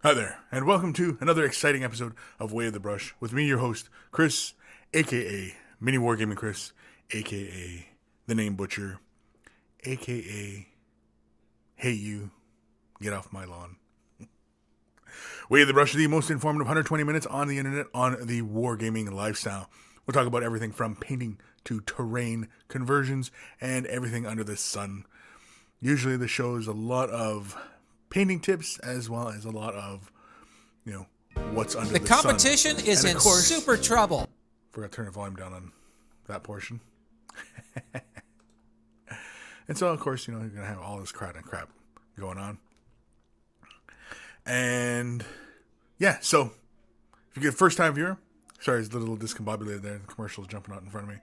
Hi there, and welcome to another exciting episode of Way of the Brush with me, your host, Kris, aka Mini Wargaming Kris, aka The Name Butcher, aka Hey You, Get Off My Lawn. Way of the Brush is the most informative 120 minutes on the internet on the wargaming lifestyle. We'll talk about everything from painting to terrain conversions and everything under the sun. Usually the show is a lot of painting tips as well as a lot of, what's under the sun. The competition is in super trouble. Forgot to turn the volume down on that portion. And so, of course, you're going to have all this crap going on. And, yeah, so, if you're a first-time viewer, sorry, it's a little discombobulated there, the commercial's jumping out in front of me.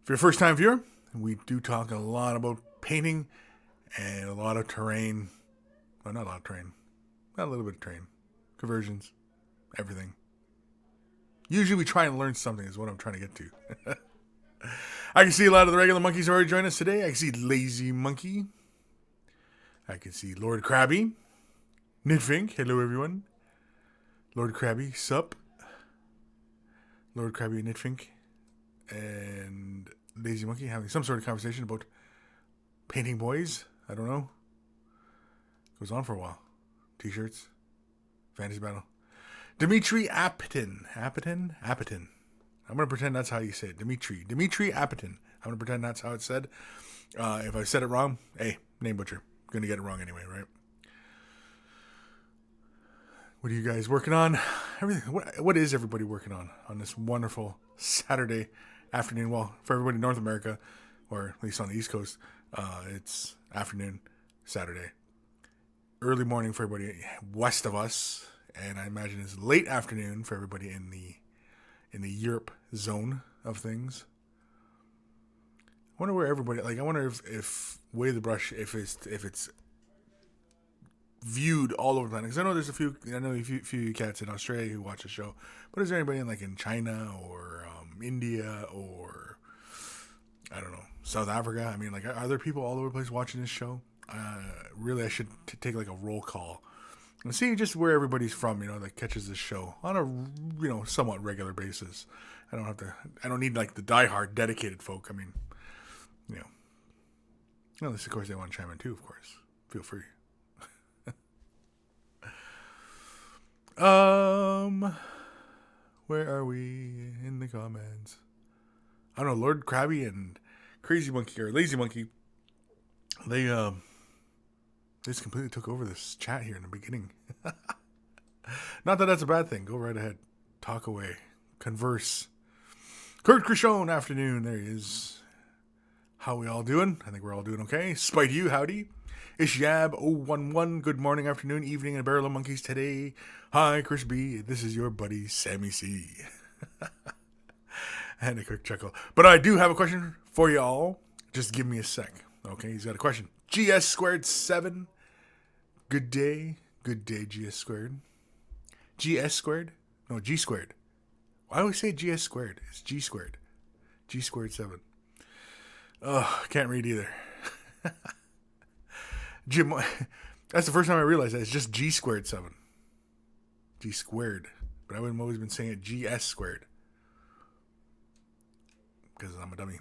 If you're a first-time viewer, we do talk a lot about painting and a lot of terrain. Well, not a lot of terrain. Not a little bit of terrain. Conversions. Everything. Usually we try and learn something is what I'm trying to get to. I can see a lot of the regular monkeys already join us today. I can see Lazy Monkey. I can see Lord Krabby. Nidfink. Hello, everyone. Lord Krabby. Sup. Lord Krabby and Nidfink. And Lazy Monkey having some sort of conversation about painting boys. I don't know. Goes on for a while. T-shirts. Fantasy Battle. Dimitri Apitin. Apitin? Apitin. I'm going to pretend that's how you say it. Dimitri Apitin. I'm going to pretend that's how it's said. If I said it wrong, hey, name butcher. I'm going to get it wrong anyway, right? What are you guys working on? Everything. What is everybody working on this wonderful Saturday afternoon? Well, for everybody in North America, or at least on the East Coast, it's afternoon, Saturday. Early morning for everybody west of us, and I imagine it's late afternoon for everybody in the Europe zone of things. I wonder where everybody, I wonder if Way of the Brush, if it's viewed all over the planet. Because I know there's a few cats in Australia who watch the show, but is there anybody in China or India or I don't know, South Africa? I mean, are there people all over the place watching this show? Really, I should take a roll call and see just where everybody's from, that catches this show on a, somewhat regular basis. I don't need the diehard dedicated folk. I mean, unless of course they want to chime in too, of course. Feel free. Where are we in the comments? I don't know, Lord Krabby and Crazy Monkey or Lazy Monkey, they just completely took over this chat here in the beginning. Not that that's a bad thing. Go right ahead. Talk away. Converse. Kurt Krishon, afternoon. There he is. How we all doing? I think we're all doing okay. Spite you, howdy. Ishyab011, good morning, afternoon, evening, and a barrel of monkeys today. Hi, Chris B. This is your buddy, Sammy C. And a quick chuckle. But I do have a question for you all. Just give me a sec. Okay, he's got a question. GS squared 7. Good day, GS squared. GS squared? No, G squared. I always say GS squared. It's G squared. G squared 7. Oh, can't read either. Jim, that's the first time I realized that. It's just G squared 7. G squared. But I would have always been saying it GS squared. Because I'm a dummy.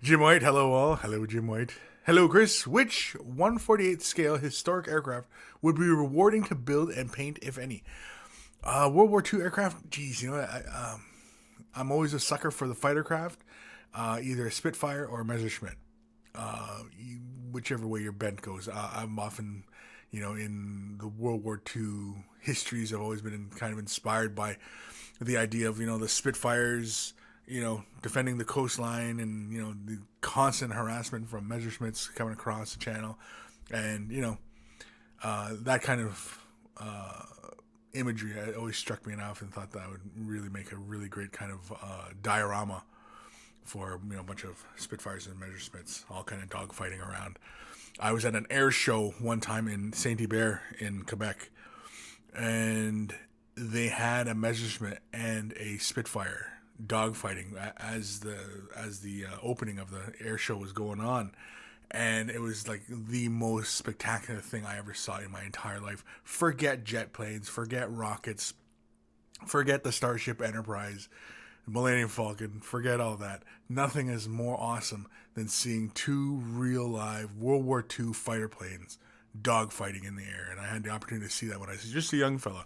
Jim White, hello all. Hello, Jim White. Hello, Chris. Which 1/48 scale historic aircraft would be rewarding to build and paint, if any? World War II aircraft? Geez, I'm always a sucker for the fighter craft. Either a Spitfire or a Messerschmitt. Whichever way your bent goes. I'm often, in the World War II histories, I've always been kind of inspired by the idea of, the Spitfires, defending the coastline and, the constant harassment from Messerschmitts coming across the channel. And, that kind of imagery always struck me enough and thought that would really make a really great kind of diorama for a bunch of Spitfires and Messerschmitts all kind of dogfighting around. I was at an air show one time in Saint-Hubert in Quebec, and they had a Messerschmitt and a Spitfire dogfighting as the opening of the air show was going on, And it was like the most spectacular thing I ever saw in my entire life. Forget jet planes, forget rockets, forget the Starship Enterprise, the Millennium Falcon, forget all that. Nothing is more awesome than seeing two real live World War II fighter planes dogfighting in the air. And I had the opportunity to see that when I was just a young fella.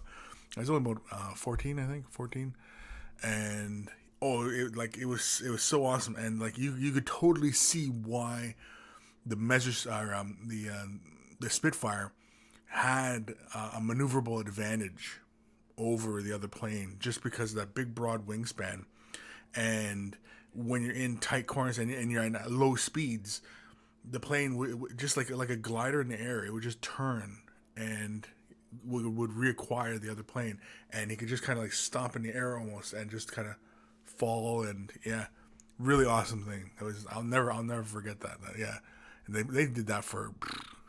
I was only about 14, I think, 14. And it was so awesome. And like you could totally see why the measures are the Spitfire had a maneuverable advantage over the other plane just because of that big broad wingspan. And when you're in tight corners and you're at low speeds, the plane would just like a glider in the air, it would just turn and would reacquire the other plane, and he could just kind of like stop in the air almost and just kind of fall. And yeah, really awesome thing. It was I'll never forget that. Yeah, and they did that for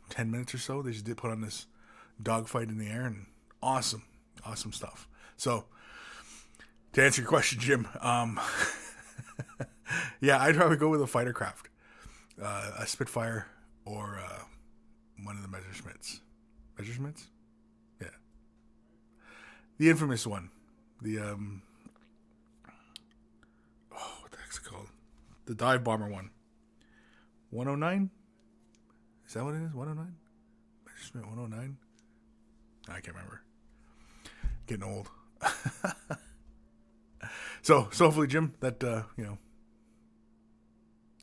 10 minutes or so. They just did put on this dogfight in the air, and awesome stuff. So to answer your question, Jim, yeah, I'd probably go with a fighter craft, a Spitfire or one of the Messerschmitts. Messerschmitts? Yeah. The infamous one. The, what the heck's it called? The dive bomber one. 109? Is that what it is? 109? Messerschmitt 109? I can't remember. Getting old. So hopefully, Jim, that,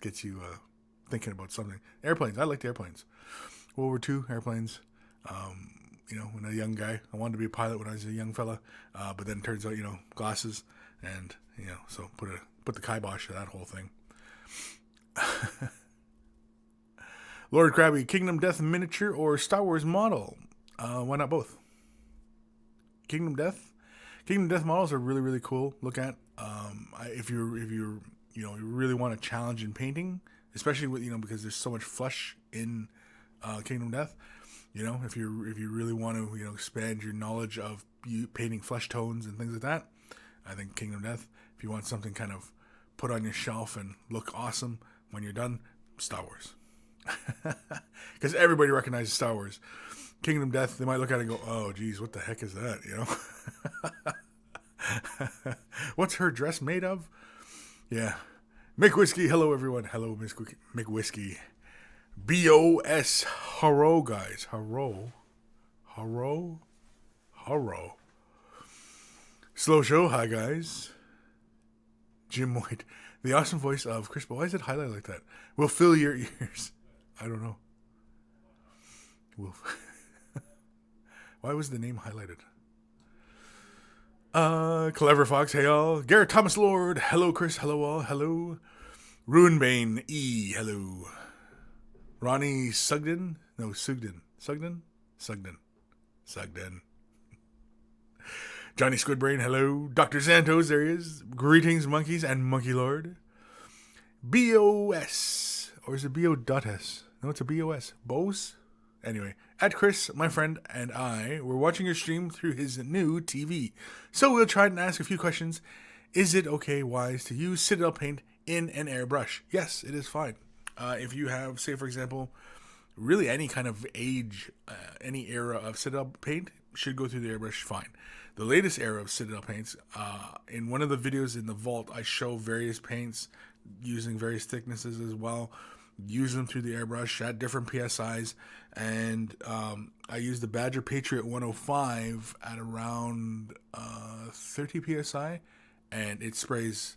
gets you thinking about something. Airplanes. I liked airplanes. World War II airplanes. When I was a young guy, I wanted to be a pilot when I was a young fella. But then it turns out, glasses, and so put the kibosh to that whole thing. Lord Krabby, Kingdom Death miniature or Star Wars model? Why not both? Kingdom Death models are really, really cool. Look at if you really want a challenge in painting, especially with because there's so much flesh in Kingdom Death. If you really want to expand your knowledge of painting flesh tones and things like that, I think Kingdom Death. If you want something kind of put on your shelf and look awesome when you're done, Star Wars, because everybody recognizes Star Wars. Kingdom Death, they might look at it and go, "Oh, geez, what the heck is that?" What's her dress made of? Yeah. Mick Whiskey, hello everyone. Hello, Mick Whiskey. BOS Haro, guys. Haro. Slow show, hi guys. Jim White. The awesome voice of Kris, but why is it highlighted like that? Will fill your ears. I don't know. Why was the name highlighted? Clever Fox, hey all. Garrett Thomas Lord, hello Kris, hello all, hello. Ruinbane E, hello. Ronnie Sugden. Johnny Squidbrain, hello. Dr. Santos, there he is. Greetings, monkeys and Monkey Lord. BOS. Or is it BO.S? No, it's a BOS. Bose? Anyway, at Kris, my friend, and I were watching your stream through his new TV. So we'll try and ask a few questions. Is it wise to use Citadel paint in an airbrush? Yes, it is fine. If you have, say, for example, really any kind of age, any era of Citadel paint should go through the airbrush fine. The latest era of Citadel paints, in one of the videos in the vault, I show various paints using various thicknesses as well. Use them through the airbrush at different PSIs, and I use the Badger Patriot 105 at around 30 PSI, and it sprays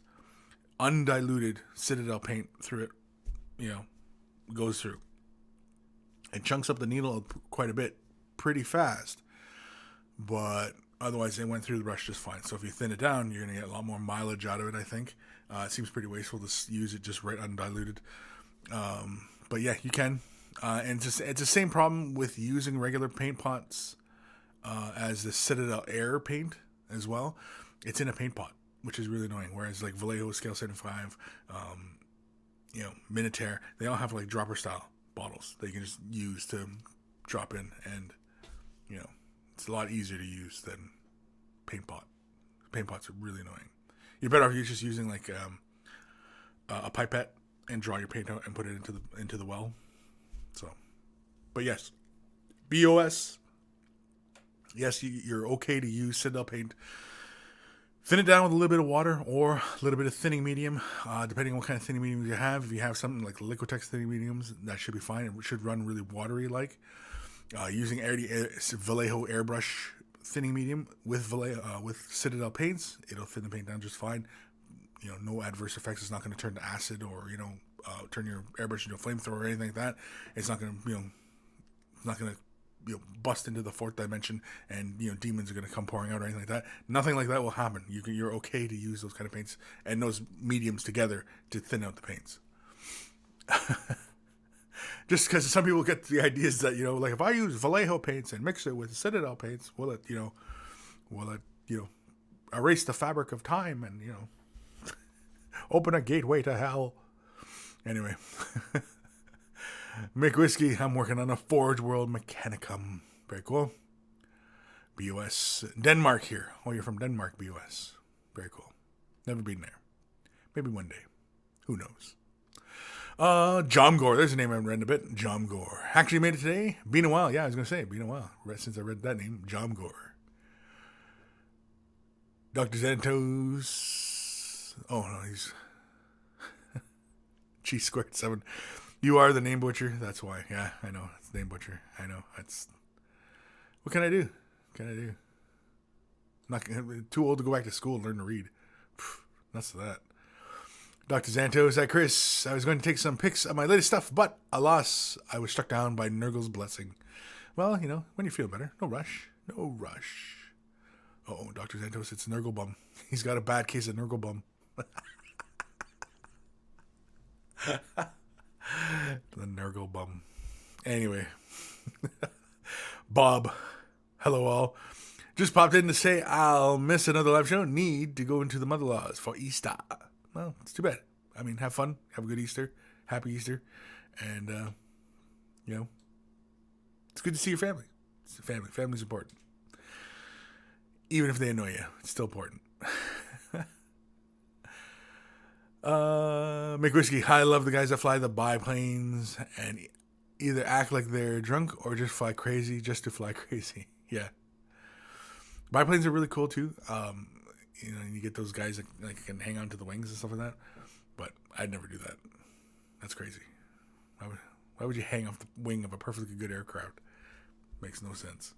undiluted Citadel paint through it. Goes through. It chunks up the needle quite a bit, pretty fast, but otherwise it went through the brush just fine. So if you thin it down, you're going to get a lot more mileage out of it, I think. It seems pretty wasteful to use it just right undiluted. But yeah, you can. And it's the same problem with using regular paint pots as the Citadel Air paint as well. It's in a paint pot, which is really annoying. Whereas like Vallejo Scale 75, Minotaur, they all have like dropper style bottles that you can just use to drop in, and it's a lot easier to use than paint pot. Paint pots are really annoying. You're better off just using like a pipette and draw your paint out and put it into the well. So, but yes, BOS. Yes, you're okay to use Citadel paint. Thin it down with a little bit of water or a little bit of thinning medium, depending on what kind of thinning medium you have. If you have something like Liquitex thinning mediums, that should be fine. It should run really watery like. Using Vallejo airbrush thinning medium with Citadel paints, it'll thin the paint down just fine. No adverse effects. It's not going to turn to acid or turn your airbrush into a flamethrower or anything like that. It's not going to it's not going to bust into the fourth dimension and demons are going to come pouring out or anything like that. Nothing like that will happen. You're okay to use those kind of paints and those mediums together to thin out the paints. Just because some people get the ideas that like if I use Vallejo paints and mix it with Citadel paints, will it erase the fabric of time and open a gateway to hell? Anyway. Make Whiskey, I'm working on a Forge World Mechanicum. Very cool. BOS. Denmark here. Oh, you're from Denmark, BOS. Very cool. Never been there. Maybe one day. Who knows? Jomgore. There's a name I haven't read in a bit. Jomgore. Actually made it today. Been a while. Yeah, I was going to say. Been a while. Since I read that name. Jomgore. Dr. Xantos. Oh, no, he's... G2 7. You are the name butcher. That's why. Yeah, I know. It's name butcher. I know. That's. What can I do? I'm too old to go back to school and learn to read. That's that. Dr. Xantos at Kris. I was going to take some pics of my latest stuff, but alas, I was struck down by Nurgle's blessing. Well, when you feel better. No rush. No rush. Oh, Dr. Xantos, it's Nurgle bum. He's got a bad case of Nurgle bum. The Nurgle bum. Anyway. Bob. Hello all. Just popped in to say I'll miss another live show. Need to go into the mother-in-laws for Easter. Well, it's too bad. I mean, have fun. Have a good Easter. Happy Easter. And, it's good to see your family. It's family. Family's important. Even if they annoy you, it's still important. Make Whiskey. I love the guys that fly the biplanes and either act like they're drunk or just fly crazy just to fly crazy. Yeah. Biplanes are really cool too. You get those guys that can hang on to the wings and stuff like that. But I'd never do that. That's crazy. Why would you hang off the wing of a perfectly good aircraft? Makes no sense.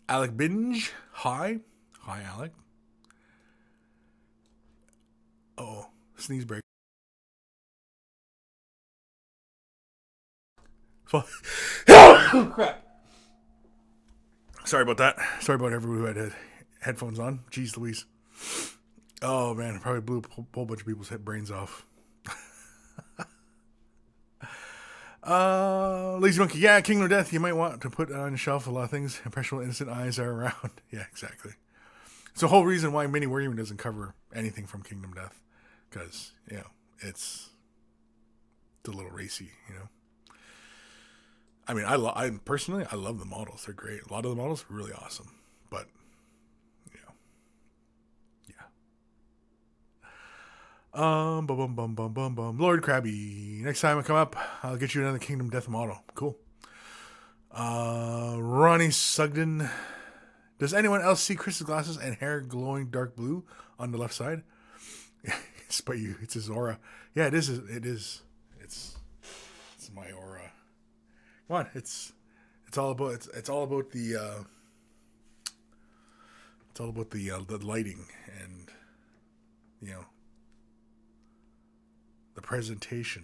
Alec Binge. Hi, Alec. Oh, sneeze break. Oh, crap. Sorry about that. Sorry about everyone who had headphones on. Jeez Louise. Oh, man. I probably blew a whole bunch of people's brains off. Lazy Monkey. Yeah, Kingdom of Death. You might want to put on a shelf a lot of things. Impressionable innocent eyes are around. Yeah, exactly. It's the whole reason why Mini Wargaming doesn't cover anything from Kingdom of Death. Because, it's a little racy, I mean, I personally love the models. They're great. A lot of the models are really awesome. But, yeah. Lord Krabby. Next time I come up, I'll get you another Kingdom of Death model. Cool. Ronnie Sugden. Does anyone else see Chris's glasses and hair glowing dark blue on the left side? It's by you. It's his aura. Yeah, it is. It's my aura. Come on, it's all about the lighting and the presentation.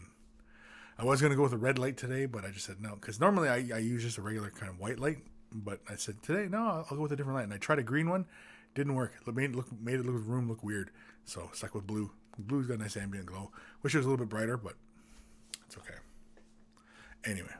I was gonna go with a red light today, but I just said no because normally I use just a regular kind of white light. But I said today no, I'll go with a different light. And I tried a green one, didn't work. It made the room look weird. So stuck with blue. Blue's got a nice ambient glow. Wish it was a little bit brighter, but it's okay. Anyway.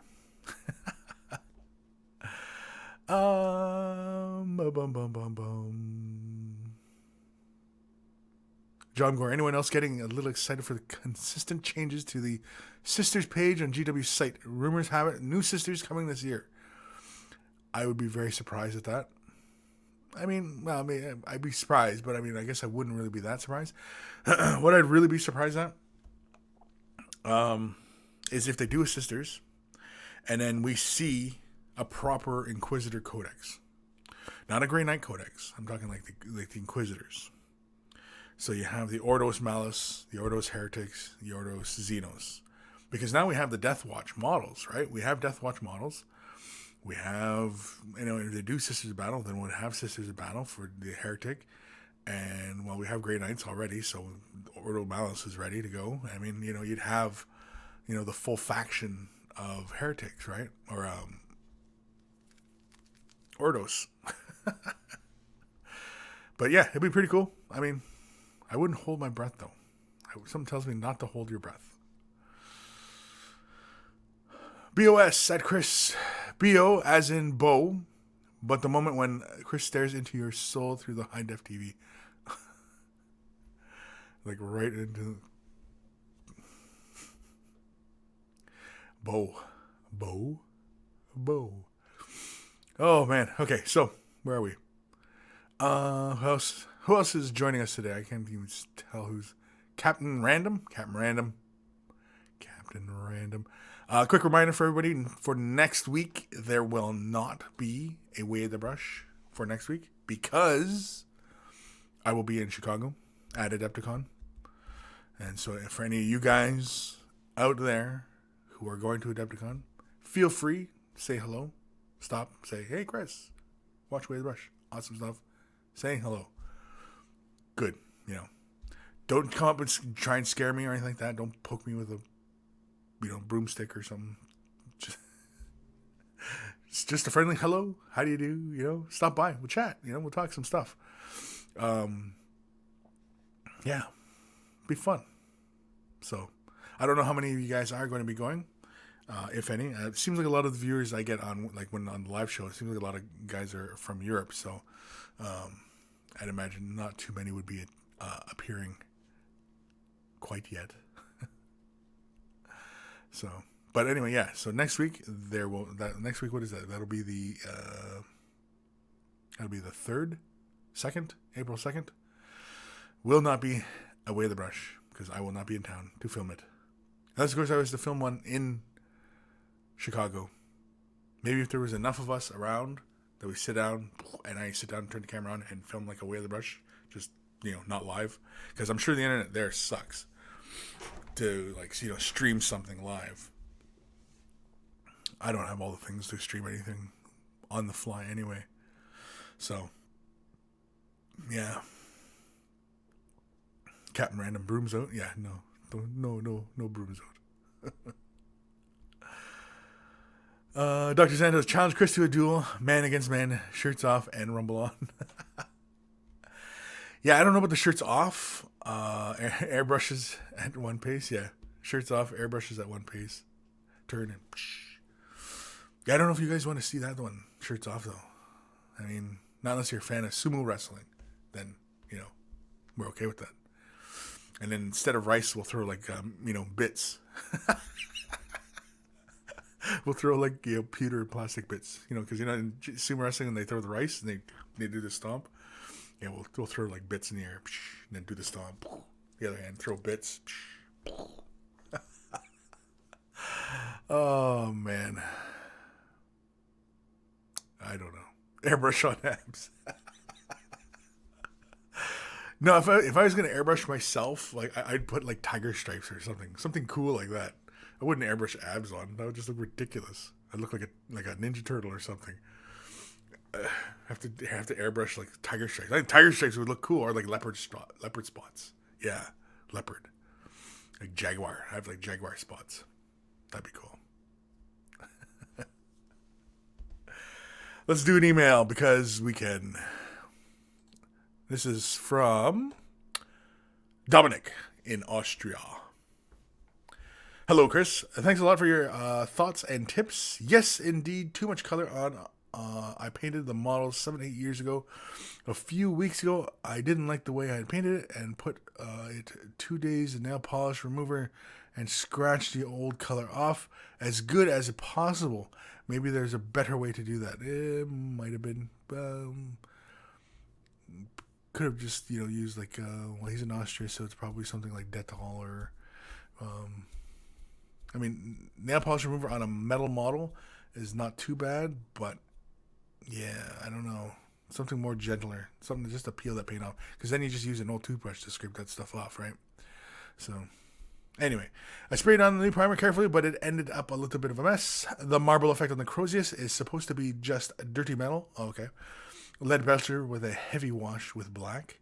John Gore. Anyone else getting a little excited for the consistent changes to the sisters page on GW's site? Rumors have it new sisters coming this year. I would be very surprised at that. I'd be surprised, but I guess I wouldn't really be that surprised. What I'd really be surprised at is if they do a Sisters, and then we see a proper Inquisitor Codex. Not a Grey Knight Codex. I'm talking like the Inquisitors. So you have the Ordos Malus, the Ordos Heretics, the Ordos Xenos. Because now we have the Death Watch models, right? We have Death Watch models. We have, if they do Sisters of Battle, then we'll have Sisters of Battle for the Heretic. And, well, we have Grey Knights already, so Ordo Malus is ready to go. I mean, you'd have, the full faction of Heretics, right? Or, Ordos. But, yeah, it'd be pretty cool. I mean, I wouldn't hold my breath, though. Something tells me not to hold your breath. BOS at Kris. BO as in bow, but the moment when Kris stares into your soul through the high-def TV. Like right into... Bow. Oh, man. Okay, so, where are we? Who else is joining us today? I can't even tell who's... Captain Random. Quick reminder for everybody, for next week, there will not be a Way of the Brush for next week because I will be in Chicago at Adepticon. And so for any of you guys out there who are going to Adepticon, feel free, say hello, stop, say, hey, Kris, watch Way of the Brush. Awesome stuff. Saying hello. Good, Don't come up and try and scare me or anything like that. Don't poke me with a broomstick or something. It's just a friendly hello. How do you do? Stop by. We'll chat. We'll talk some stuff. Yeah, be fun. So, I don't know how many of you guys are going to be going, if any. It seems like a lot of the viewers I get on, like when on the live show, it seems like a lot of guys are from Europe. So, I'd imagine not too many would be appearing quite yet. So, but anyway, yeah. So next week next week, what is that? That'll be the 3rd, 2nd, April 2nd. Will not be a Way of the Brush because I will not be in town to film it. Unless, of course, I was to film one in Chicago. Maybe if there was enough of us around that we sit down and I sit down and turn the camera on and film like a Way of the Brush, just not live, because I'm sure the internet there sucks to stream something live. I don't have all the things to stream anything on the fly anyway. So, yeah. Captain Random brooms out? Yeah, no brooms out. Dr. Santos challenged Kris to a duel, man against man, shirts off, and rumble on. Yeah, I don't know about the shirts off. Airbrushes at one pace. Yeah, shirts off, airbrushes at one pace. Turn and... Yeah, I don't know if you guys want to see that one. Shirts off, though. I mean, not unless you're a fan of sumo wrestling. Then, we're okay with that. And then instead of rice, we'll throw bits. We'll throw pewter plastic bits. Because in sumo wrestling, when they throw the rice and they do the stomp. Yeah, we'll throw bits in the air, and then do the stomp. The other hand, throw bits. Oh man, I don't know. Airbrush on abs. No, if I was gonna airbrush myself, I'd put tiger stripes or something cool like that. I wouldn't airbrush abs on. That would just look ridiculous. I'd look like a Ninja Turtle or something. Have to airbrush tiger stripes. I think tiger stripes would look cool, or leopard spots. Yeah, leopard. Jaguar. I have jaguar spots. That'd be cool. Let's do an email because we can. This is from Dominic in Austria. Hello, Kris. Thanks a lot for your thoughts and tips. Yes, indeed, too much color on. I painted the model 7-8 years ago. A few weeks ago, I didn't like the way I had painted it and put it 2 days in nail polish remover and scratched the old color off as good as possible. Maybe there's a better way to do that. It might have been. Could have just, used well, he's in Austria, so it's probably something like Dettol or I mean, nail polish remover on a metal model is not too bad, but yeah, I don't know. Something more gentler. Something just to peel that paint off. Because then you just use an old toothbrush to scrape that stuff off, right? So, anyway, I sprayed on the new primer carefully, but it ended up a little bit of a mess. The marble effect on the Crozius is supposed to be just dirty metal. Oh, okay. Lead belcher with a heavy wash with black.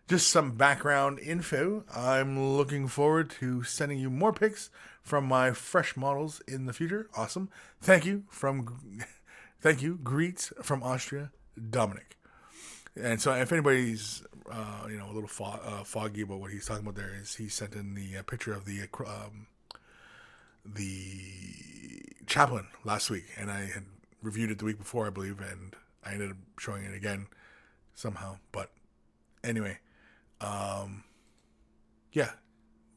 Just some background info. I'm looking forward to sending you more pics from my fresh models in the future. Awesome. Thank you. Greets from Austria, Dominic. And so, if anybody's a little foggy about what he's talking about, there is he sent in the picture of the chaplain last week, and I had reviewed it the week before, I believe, and I ended up showing it again somehow. But anyway, yeah,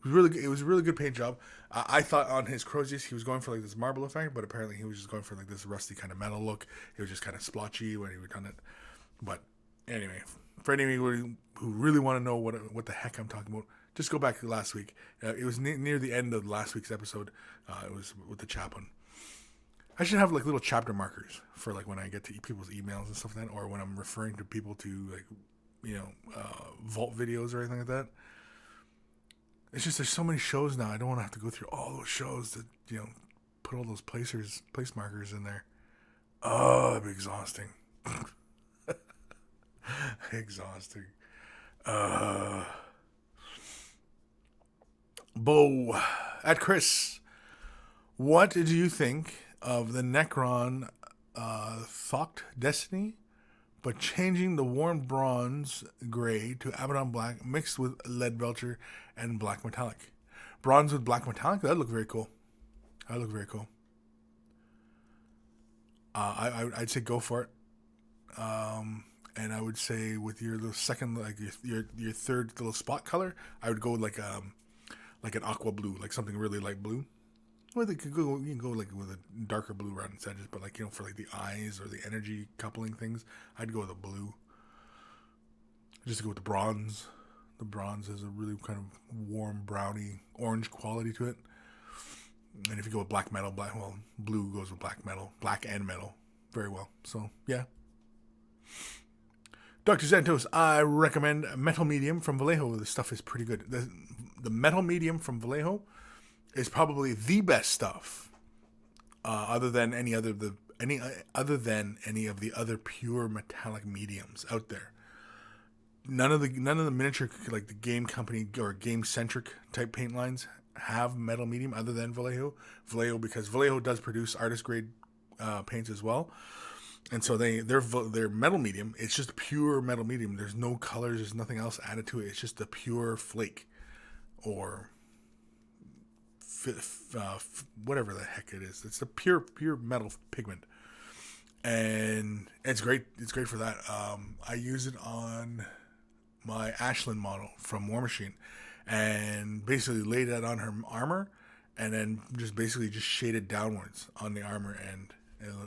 it was a really good paint job. I thought on his Crozius he was going for like this marble effect, but apparently he was just going for like this rusty kind of metal look. It was just kind of splotchy when he had done it. But anyway, for anybody who really want to know what the heck I'm talking about, just go back to last week. It was near the end of last week's episode. It was with the chaplain. I should have like little chapter markers for like when I get to people's emails and stuff like that, or when I'm referring to people to like, vault videos or anything like that. It's just there's so many shows now. I don't want to have to go through all those shows to put all those place markers in there. Oh, it'd be exhausting. Exhausting. Bo at Kris, what do you think of the Necron Thocht Destiny, but changing the warm bronze gray to Abaddon black mixed with lead belcher and black metallic? Bronze with black metallic? That'd look very cool. I'd say go for it. And I would say with your little second, like your third little spot color, I would go like an aqua blue, like something really light blue. Or you can go like with a darker blue around its edges, but like for like the eyes or the energy coupling things, I'd go with a blue. Just to go with the bronze. The bronze has a really kind of warm browny orange quality to it. And if you go with black metal, blue goes with black and metal very well. So yeah. Dr. Santos, I recommend Metal Medium from Vallejo. This stuff is pretty good. The Metal Medium from Vallejo is probably the best stuff, other than any of the other pure metallic mediums out there. None of the miniature, like the game company or game centric type paint lines have Metal Medium other than Vallejo. Because Vallejo does produce artist grade paints as well. And so their metal medium, it's just pure metal medium. There's no colors, there's nothing else added to it. It's just a pure flake or whatever the heck it is. It's a pure metal pigment. And it's great. It's great for that. I use it on my Ashland model from War Machine and basically laid that on her armor and then just shaded downwards on the armor, and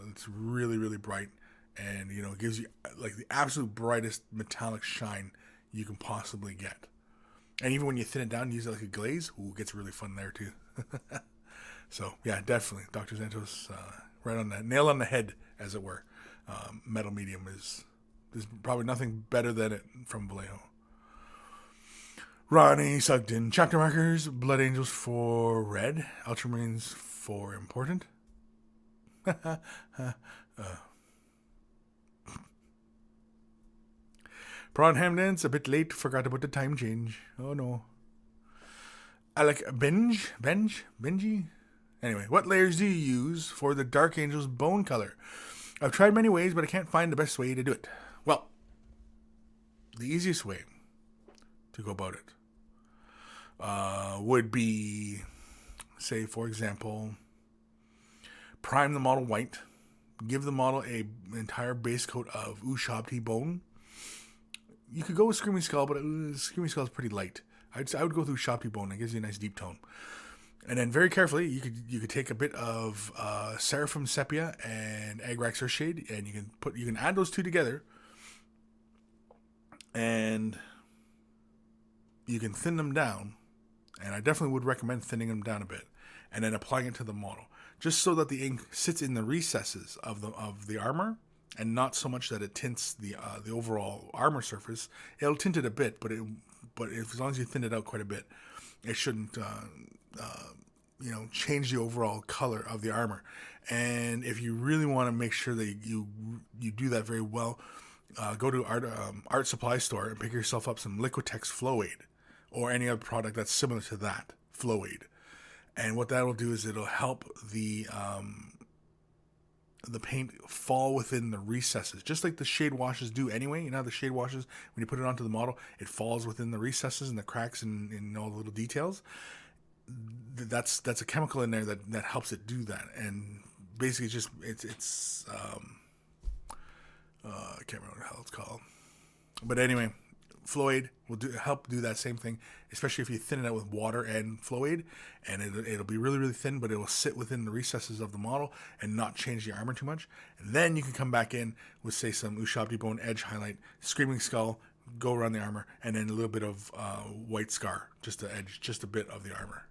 it's really, really bright, and it gives you like the absolute brightest metallic shine you can possibly get. And even when you thin it down and use it like a glaze, it gets really fun there too. So yeah, definitely Dr. Santos, right on that, nail on the head, as it were. Metal Medium there's probably nothing better than it from Vallejo. Ronnie Sugden, chapter markers, Blood Angels for red, Ultramarines for important. Prawn Hamden's a bit late, forgot about the time change. Oh no. Alec Benji? Anyway, what layers do you use for the Dark Angels bone color? I've tried many ways, but I can't find the best way to do it. Well, the easiest way to go about it would be, say, for example, prime the model white, give the model an entire base coat of Ushabti bone. You could go with Screaming Skull, but Screaming Skull is pretty light. I would go through Ushabti bone. It gives you a nice deep tone. And then very carefully, you could take a bit of Seraphim Sepia and Agrax Earthshade, and you can add those two together, and you can thin them down. And I definitely would recommend thinning them down a bit. and then applying it to the model, just so that the ink sits in the recesses of the armor, and not so much that it tints the overall armor surface. It'll tint it a bit, but as long as you thin it out quite a bit, it shouldn't change the overall color of the armor. And if you really want to make sure that you do that very well, go to art supply store and pick yourself up some Liquitex Flow Aid or any other product that's similar to that, Flow Aid. And what that will do is it'll help the paint fall within the recesses, just like the shade washes do anyway. You know how the shade washes, when you put it onto the model, it falls within the recesses and the cracks and all the little details. That's a chemical in there that helps it do that. And basically it's I can't remember what the hell it's called. But anyway, Flow Aid will help do that same thing, especially if you thin it out with water and Flow Aid, and it'll be really, really thin, but it will sit within the recesses of the model and not change the armor too much. And then you can come back in with, say, some Ushabti Bone Edge Highlight, Screaming Skull, go around the armor, and then a little bit of White Scar, just to edge just a bit of the armor.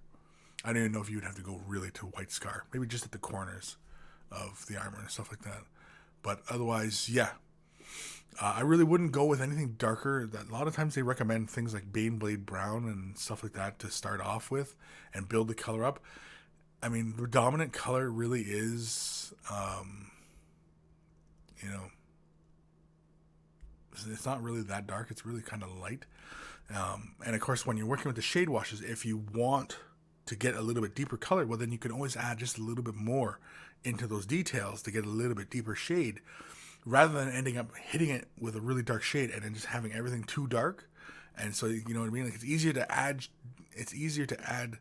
I don't even know if you would have to go really to White Scar, maybe just at the corners of the armor and stuff like that. But otherwise, yeah. I really wouldn't go with anything darker. A lot of times they recommend things like Baneblade Brown and stuff like that to start off with and build the color up. I mean, the dominant color really is, it's not really that dark. It's really kind of light. And of course, when you're working with the shade washes, if you want to get a little bit deeper color, well, then you can always add just a little bit more into those details to get a little bit deeper shade, rather than ending up hitting it with a really dark shade and then just having everything too dark. And so, you know what I mean? Like, it's easier to add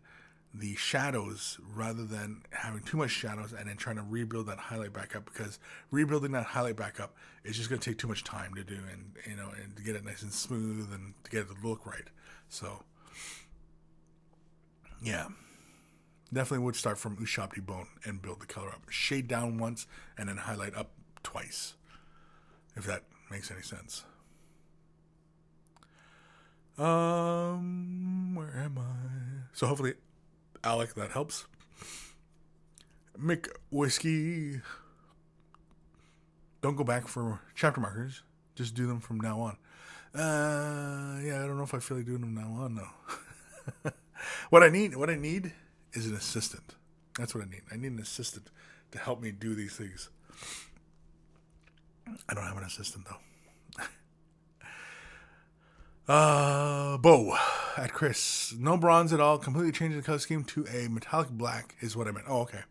the shadows rather than having too much shadows and then trying to rebuild that highlight back up, because rebuilding that highlight back up is just going to take too much time to do, and and to get it nice and smooth and to get it to look right. So yeah, definitely would start from Ushabti Bone and build the color up. Shade down once and then highlight up twice, if that makes any sense. Where am I? So hopefully, Alec, that helps. Mick Whiskey. Don't go back for chapter markers. Just do them from now on. Yeah, I don't know if I feel like doing them now on, though. What I need is an assistant. That's what I need. I need an assistant to help me do these things. I don't have an assistant, though. Bo at Kris. No bronze at all. Completely changing the color scheme to a metallic black is what I meant. Oh, okay.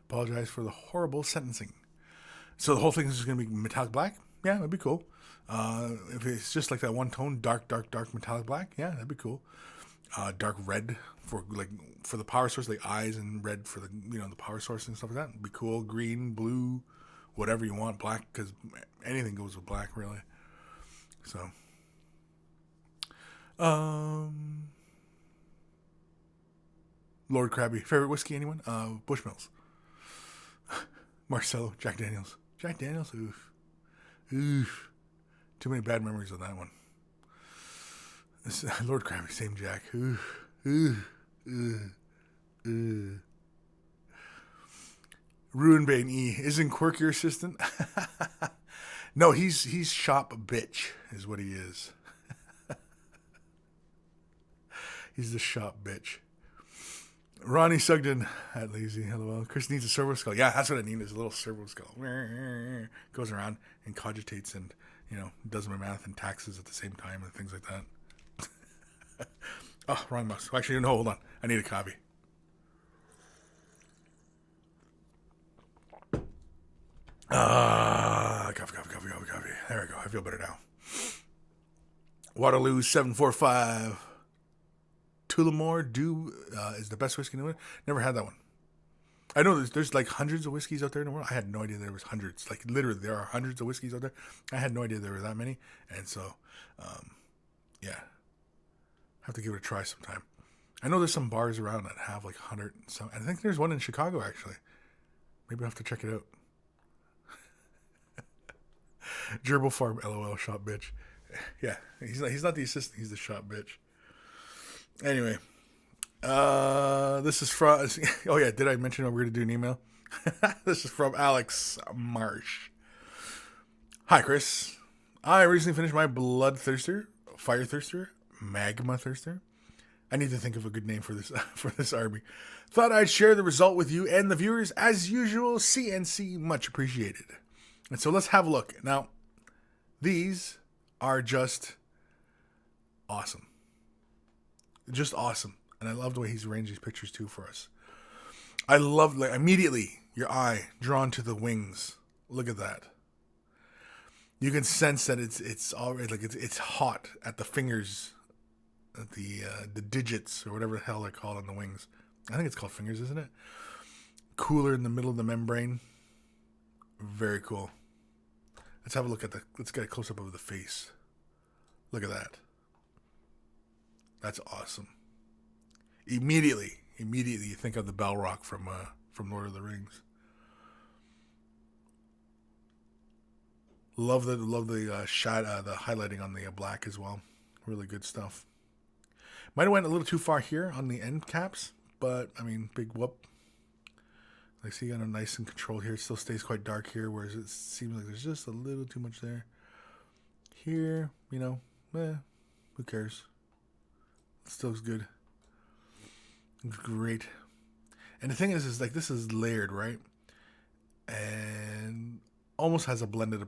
Apologize for the horrible sentencing. So the whole thing is just going to be metallic black? Yeah, that'd be cool. If it's just like that one tone, dark metallic black, yeah, that'd be cool. Dark red for the power source, like eyes, and red for the the power source and stuff like that. It'd be cool. Green, blue, whatever you want. Black, because anything goes with black, really. So, Lord Krabby, favorite whiskey, anyone? Bushmills. Marcello, Jack Daniels. Jack Daniels, oof. Too many bad memories of that one. Lord Krabby, same Jack. Ruinbane E. Isn't Quirk your assistant? No, he's shop bitch, is what he is. He's the shop bitch. Ronnie Sugden at Lazy. LOL. Kris needs a servo skull. Yeah, that's what I need, is a little servo skull. Goes around and cogitates and, does my math and taxes at the same time and things like that. Oh, wrong mouse. Actually, no, hold on. I need a copy. Coffee. There we go. I feel better now. Waterloo 745. Tullamore Dew is the best whiskey in the world. Never had that one. I know there's like hundreds of whiskeys out there in the world. I had no idea there was hundreds. Like, literally, there are hundreds of whiskeys out there. I had no idea there were that many. And so, yeah. Have to give it a try sometime. I know there's some bars around that have like 100 and some. I think there's one in Chicago, actually. Maybe I'll have to check it out. Gerbil Farm, LOL, shop bitch. Yeah, he's not the assistant. He's the shop bitch. Anyway, This is from. Oh yeah, did I mention we're going to do an email? This is from Alex Marsh. Hi, Kris. I recently finished my Blood Thirster, Fire Thirster, Magma Thirster. I need to think of a good name for this for this army. Thought I'd share the result with you and the viewers. As usual, CNC much appreciated. And so let's have a look. Now, these are just awesome. Just awesome. And I love the way he's arranged these pictures too for us. I love, like, immediately your eye drawn to the wings. Look at that. You can sense that it's already like it's hot at the fingers, at the digits or whatever the hell they're called on the wings. I think it's called fingers, isn't it? Cooler in the middle of the membrane. Very cool. Let's have a look at let's get a close up of the face. Look at that. That's awesome. Immediately you think of the Balrog from Lord of the Rings. Love the shot, the highlighting on the black as well. Really good stuff. Might have went a little too far here on the end caps, but I mean, big whoop. Like, see, got a nice and control here. It still stays quite dark here, whereas it seems like there's just a little too much there. Here, who cares? It still looks good. Great. And the thing is like this is layered, right? And almost has a blended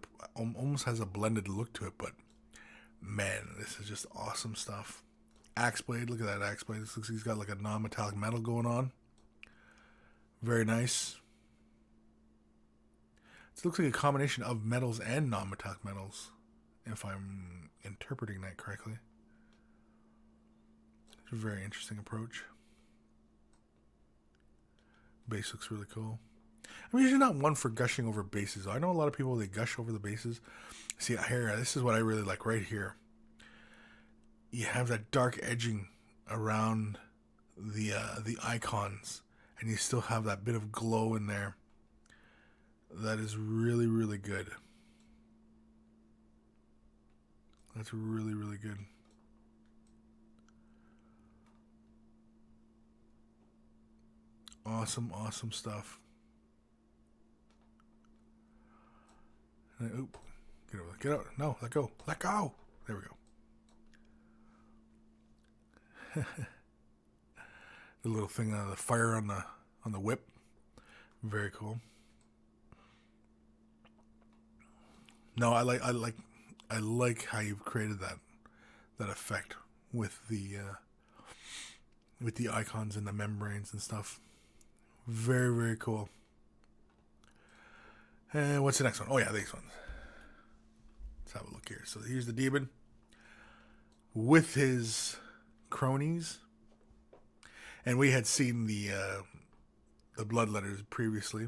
look to it, but man, this is just awesome stuff. Axe blade, look at that axe blade. This looks like he's got like a non-metallic metal going on. Very nice. It looks like a combination of metals and non-metallic metals, if I'm interpreting that correctly. It's a very interesting approach. Base looks really cool. I'm usually not one for gushing over bases. I know a lot of people, they gush over the bases. See here, this is what I really like right here. You have that dark edging around the icons, and you still have that bit of glow in there. That is really, really good. That's really, really good. Awesome, awesome stuff. Oop. Get out. No, let go. Let go. There we go. The little thing, the fire on the whip. Very cool. No, I like how you've created that effect with the icons and the membranes and stuff. Very, very cool. And what's the next one? Oh yeah, these ones. Let's have a look here. So here's the demon with his cronies, and we had seen the bloodletters previously.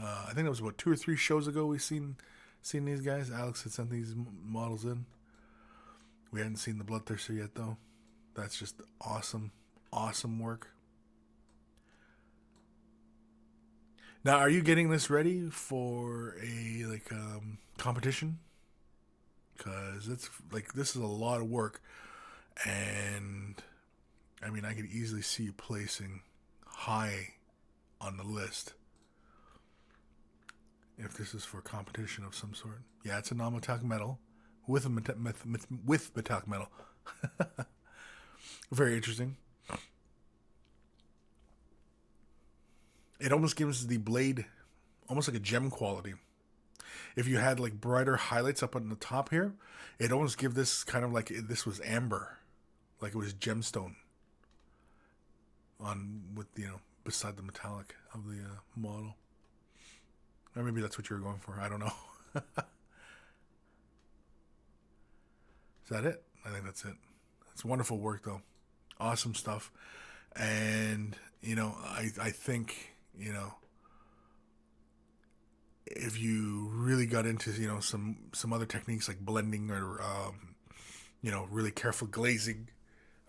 I think it was about 2 or 3 shows ago we seen these guys. Alex had sent these models in. We hadn't seen the Bloodthirster yet though. That's just awesome, awesome work. Now, are you getting this ready for a competition? Because it's like this is a lot of work, and I mean I could easily see you placing high on the list if this is for competition of some sort. Yeah, it's a non-metallic metal with metallic metal. Very interesting. It almost gives the blade almost like a gem quality. If you had like brighter highlights up on the top here, it almost give this kind of like this was amber, like it was gemstone beside the metallic of the model. Or maybe that's what you were going for. I don't know. Is that it? I think that's it. It's wonderful work though. Awesome stuff. And I think if you really got into some other techniques like blending or really careful glazing,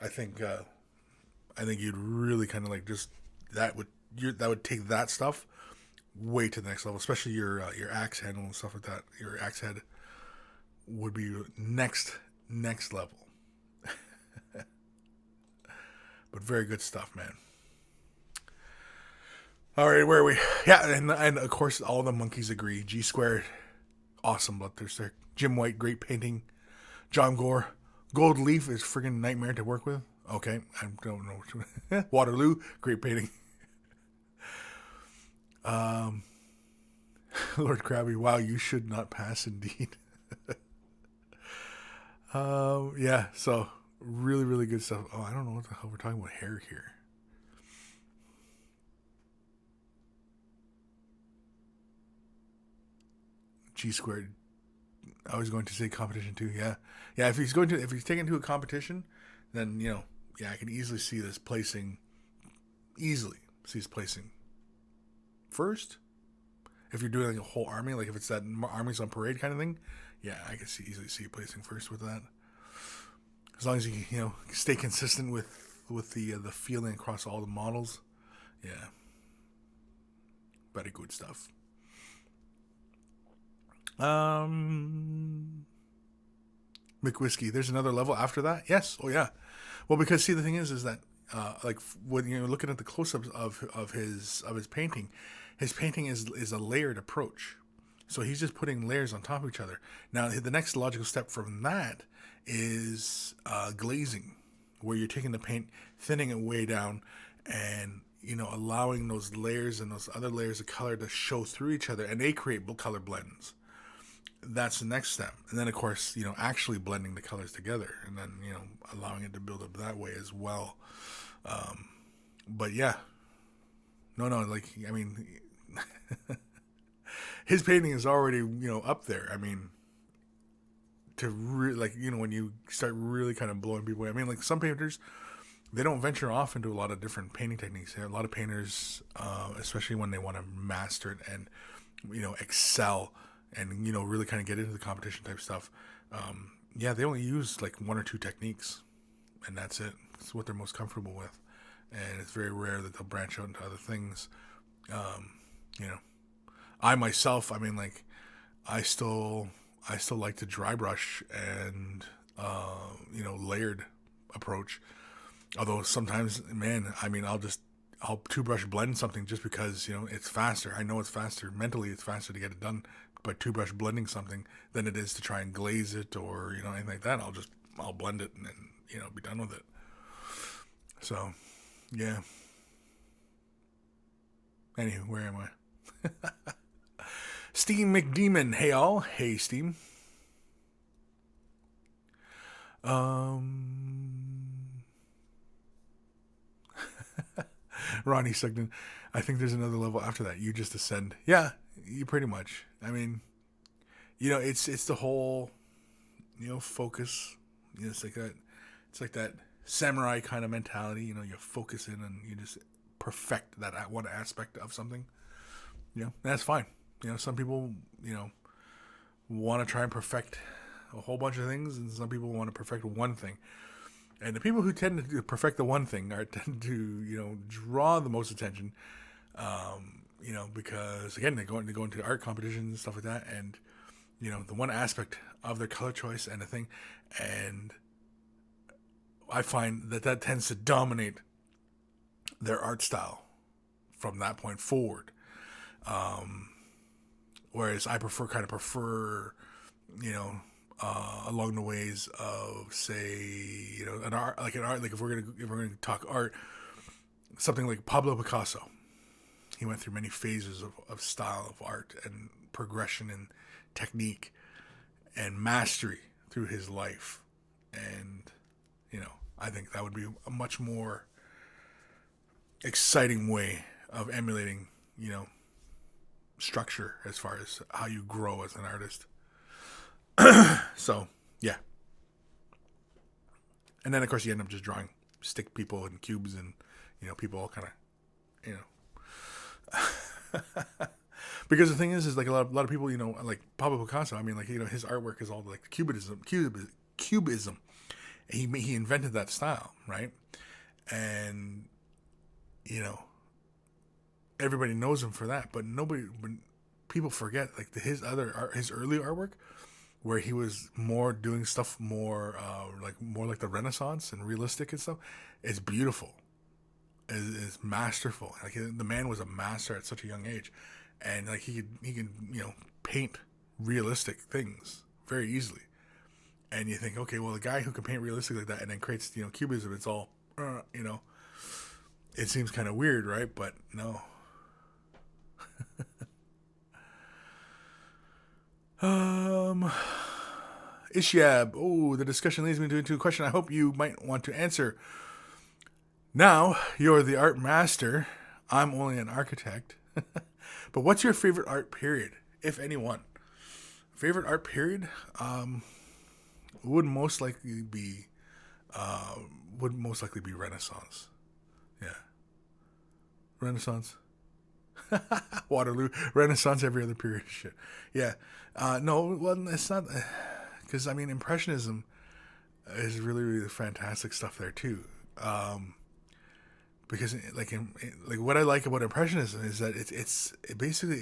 I think you'd really kind of like just that would take that stuff way to the next level, especially your axe handle and stuff like that. Your axe head would be next level. But very good stuff, man. All right, where are we? Yeah, and of course, all the monkeys agree. G Squared, awesome bloodthirster. Jim White, great painting. John Gore, Gold Leaf is friggin' nightmare to work with. Okay, I don't know which one. Waterloo, great painting. Lord Krabby, wow, you should not pass indeed. Yeah, so really, really good stuff. Oh, I don't know what the hell we're talking about hair here. G Squared. I was going to say competition too. Yeah. If he's taken to a competition, then, I can easily see this placing. Easily see his placing first. If you're doing like a whole army, like if it's that armies on parade kind of thing, yeah, I can easily see placing first with that. As long as you stay consistent with the feeling across all the models, yeah, very good stuff. McWhiskey, there's another level after that. Yes, oh yeah. Well, because see, the thing is that like when you're looking at the close-ups of his painting. His painting is a layered approach. So he's just putting layers on top of each other. Now, the next logical step from that is glazing, where you're taking the paint, thinning it way down, and, allowing those layers and those other layers of color to show through each other, and they create color blends. That's the next step. And then, of course, actually blending the colors together, and then, allowing it to build up that way as well. But yeah. No, like, I mean... his painting is already, up there. I mean, to when you start really kind of blowing people away. I mean, like some painters, they don't venture off into a lot of different painting techniques. A lot of painters, especially when they want to master it and, excel and, really kind of get into the competition type stuff. They only use like one or two techniques, and that's it. It's what they're most comfortable with. And it's very rare that they'll branch out into other things. I myself, I mean, like, I still like to dry brush and, layered approach. Although sometimes, man, I mean, I'll two brush blend something just because, it's faster. I know it's faster. Mentally, it's faster to get it done by two brush blending something than it is to try and glaze it or, anything like that. I'll blend it and then, be done with it. So, yeah. Anywho, where am I? Steam McDemon. Hey, all. Hey, Steam. Ronnie Sugden. I think there's another level after that. You just ascend. Yeah, you pretty much. I mean, it's the whole, focus. It's like that. It's like that samurai kind of mentality. You focus in and you just perfect that one aspect of something. That's fine. Some people, want to try and perfect a whole bunch of things, and some people want to perfect one thing. And the people who tend to perfect the one thing tend to, draw the most attention, because, again, they go into art competitions and stuff like that, and, the one aspect of their color choice and the thing, and I find that tends to dominate their art style from that point forward. Whereas I prefer, along the ways of, say, an art, like if we're gonna talk art, something like Pablo Picasso. He went through many phases of style of art and progression and technique and mastery through his life, and I think that would be a much more exciting way of emulating, structure as far as how you grow as an artist. So, yeah. And then, of course, you end up just drawing stick people and cubes and, people all kind of, because the thing is like a lot of people, like Pablo Picasso, I mean, like, his artwork is all like cubism. He invented that style, right? And, everybody knows him for that, but people forget like his early artwork, where he was more doing stuff more like the Renaissance and realistic and stuff. It's beautiful. is masterful. Like the man was a master at such a young age, and like he could paint realistic things very easily. And you think, okay, well, the guy who can paint realistic like that and then creates cubism, it's all it seems kind of weird, right? But no. Ishiab. Oh, the discussion leads me to a question I hope you might want to answer. Now, you're the art master. I'm only an architect. But what's your favorite art period, if any one? Favorite art period would most likely be Renaissance. Yeah. Renaissance. Waterloo. Renaissance, every other period. Shit. Yeah. No, well, it's not. Because, I mean, Impressionism is really, really fantastic stuff there, too. Because, like what I like about Impressionism is that it's basically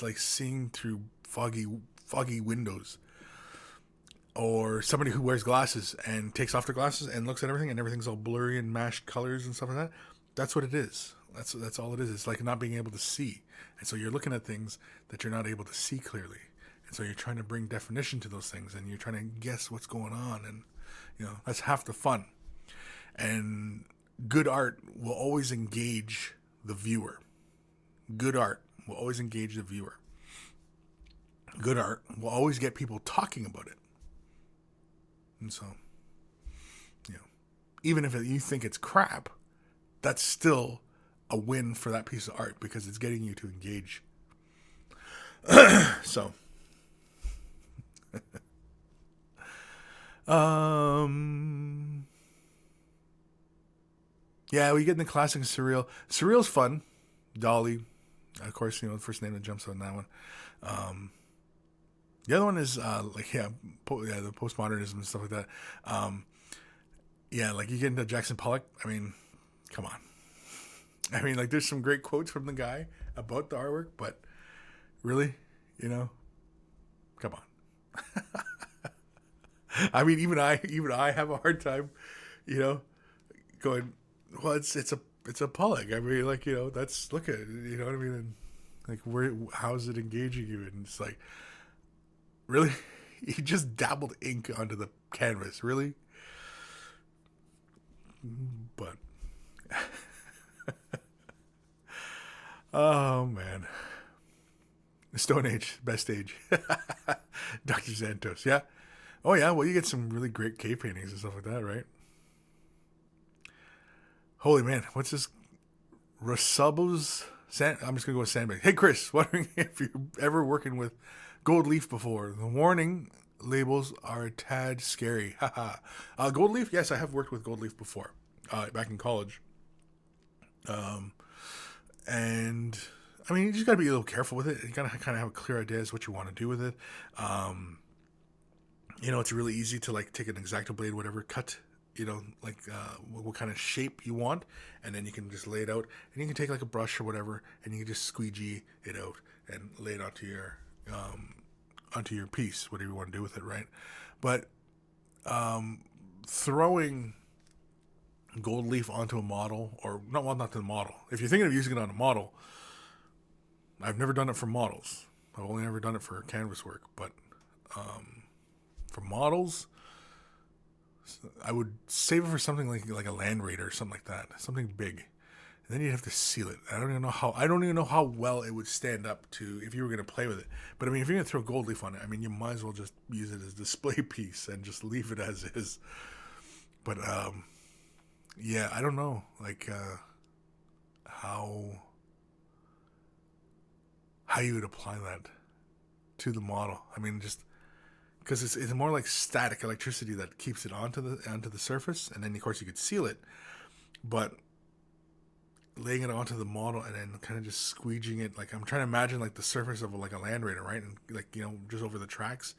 like seeing through foggy windows. Or somebody who wears glasses and takes off their glasses and looks at everything and everything's all blurry and mashed colors and stuff like that. That's what it is. That's all it is. It's like not being able to see. And so you're looking at things that you're not able to see clearly. And so you're trying to bring definition to those things and you're trying to guess what's going on. And, that's half the fun. And good art will always engage the viewer. Good art will always engage the viewer. Good art will always get people talking about it. And so, even if you think it's crap, that's still a win for that piece of art because it's getting you to engage. So, yeah, we get in the classic surreal. Surreal's fun. Dolly, of course, the first name that jumps on that one. The other one is the postmodernism and stuff like that. Like you get into Jackson Pollock. I mean, come on. I mean, like there's some great quotes from the guy about the artwork, but really, come on. I mean, even I have a hard time, going. Well, it's a Pollock. I mean, like that's look at it. You know what I mean? And like how's it engaging you? And it's like. Really? He just dabbled ink onto the canvas. Really? But. Oh, man. The Stone Age. Best age. Dr. Santos. Yeah? Oh, yeah? Well, you get some really great cave paintings and stuff like that, right? Holy man. What's this? Rosubos? I'm just going to go with Sandbag. Hey, Kris. Wondering if you're ever working with gold leaf before. The warning labels are a tad scary. Gold leaf? Yes, I have worked with gold leaf before. Back in college. And I mean, you just got to be a little careful with it. You got to kind of have a clear idea as what you want to do with it. It's really easy to like take an X-Acto blade, whatever, cut, what kind of shape you want. And then you can just lay it out. And you can take like a brush or whatever, and you can just squeegee it out and lay it onto your piece, whatever you want to do with it, right? But throwing gold leaf onto a model, or not to the model. If you're thinking of using it on a model, I've never done it for models. I've only ever done it for canvas work. But for models, I would save it for something like a Land Raider or something like that, something big. And then you'd have to seal it. I don't even know how well it would stand up to if you were going to play with it. But I mean, if you're going to throw gold leaf on it, I mean, you might as well just use it as a display piece and just leave it as is. But yeah, I don't know, like how you would apply that to the model. I mean, just because it's more like static electricity that keeps it onto the surface, and then of course you could seal it, but laying it onto the model and then kind of just squeegeeing it, like I'm trying to imagine like the surface of like a Land Raider, right? And like just over the tracks,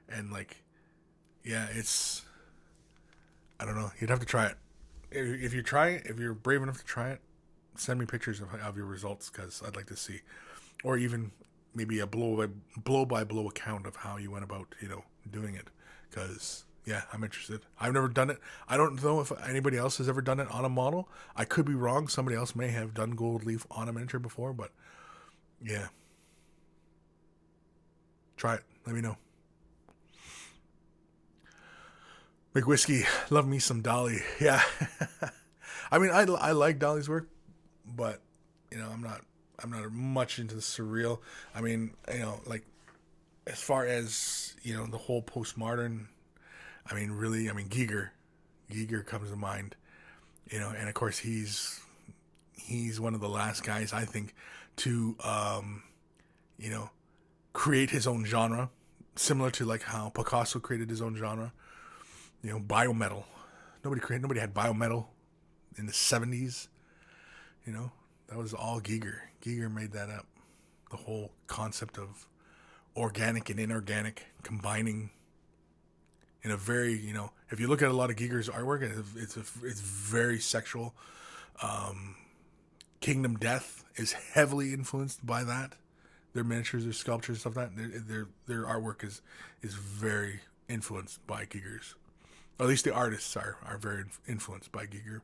and like it's I don't know. You'd have to try it. If you try it, if you're brave enough to try it, send me pictures of your results because I'd like to see, or even maybe a blow by blow account of how you went about doing it, because Yeah, I'm interested. I've never done it. I don't know if anybody else has ever done it on a model. I could be wrong. Somebody else may have done gold leaf on a miniature before, but yeah. Try it. Let me know. McWhiskey, love me some Dolly. Yeah. I mean, I like Dolly's work, but you know, I'm not much into the surreal. I mean, you know, like as far as, you know, the whole postmodern, I mean, really, I mean, Giger comes to mind, you know, and of course he's one of the last guys, I think, to, you know, create his own genre, similar to like how Picasso created his own genre, you know, biometal. Nobody had biometal in the 70s, you know, that was all Giger. Giger made that up. The whole concept of organic and inorganic combining in a very, you know, if you look at a lot of Giger's artwork, it's very sexual. Kingdom Death is heavily influenced by that. Their miniatures, their sculptures, stuff like that. Their artwork is very influenced by Giger's. Or at least the artists are very influenced by Giger.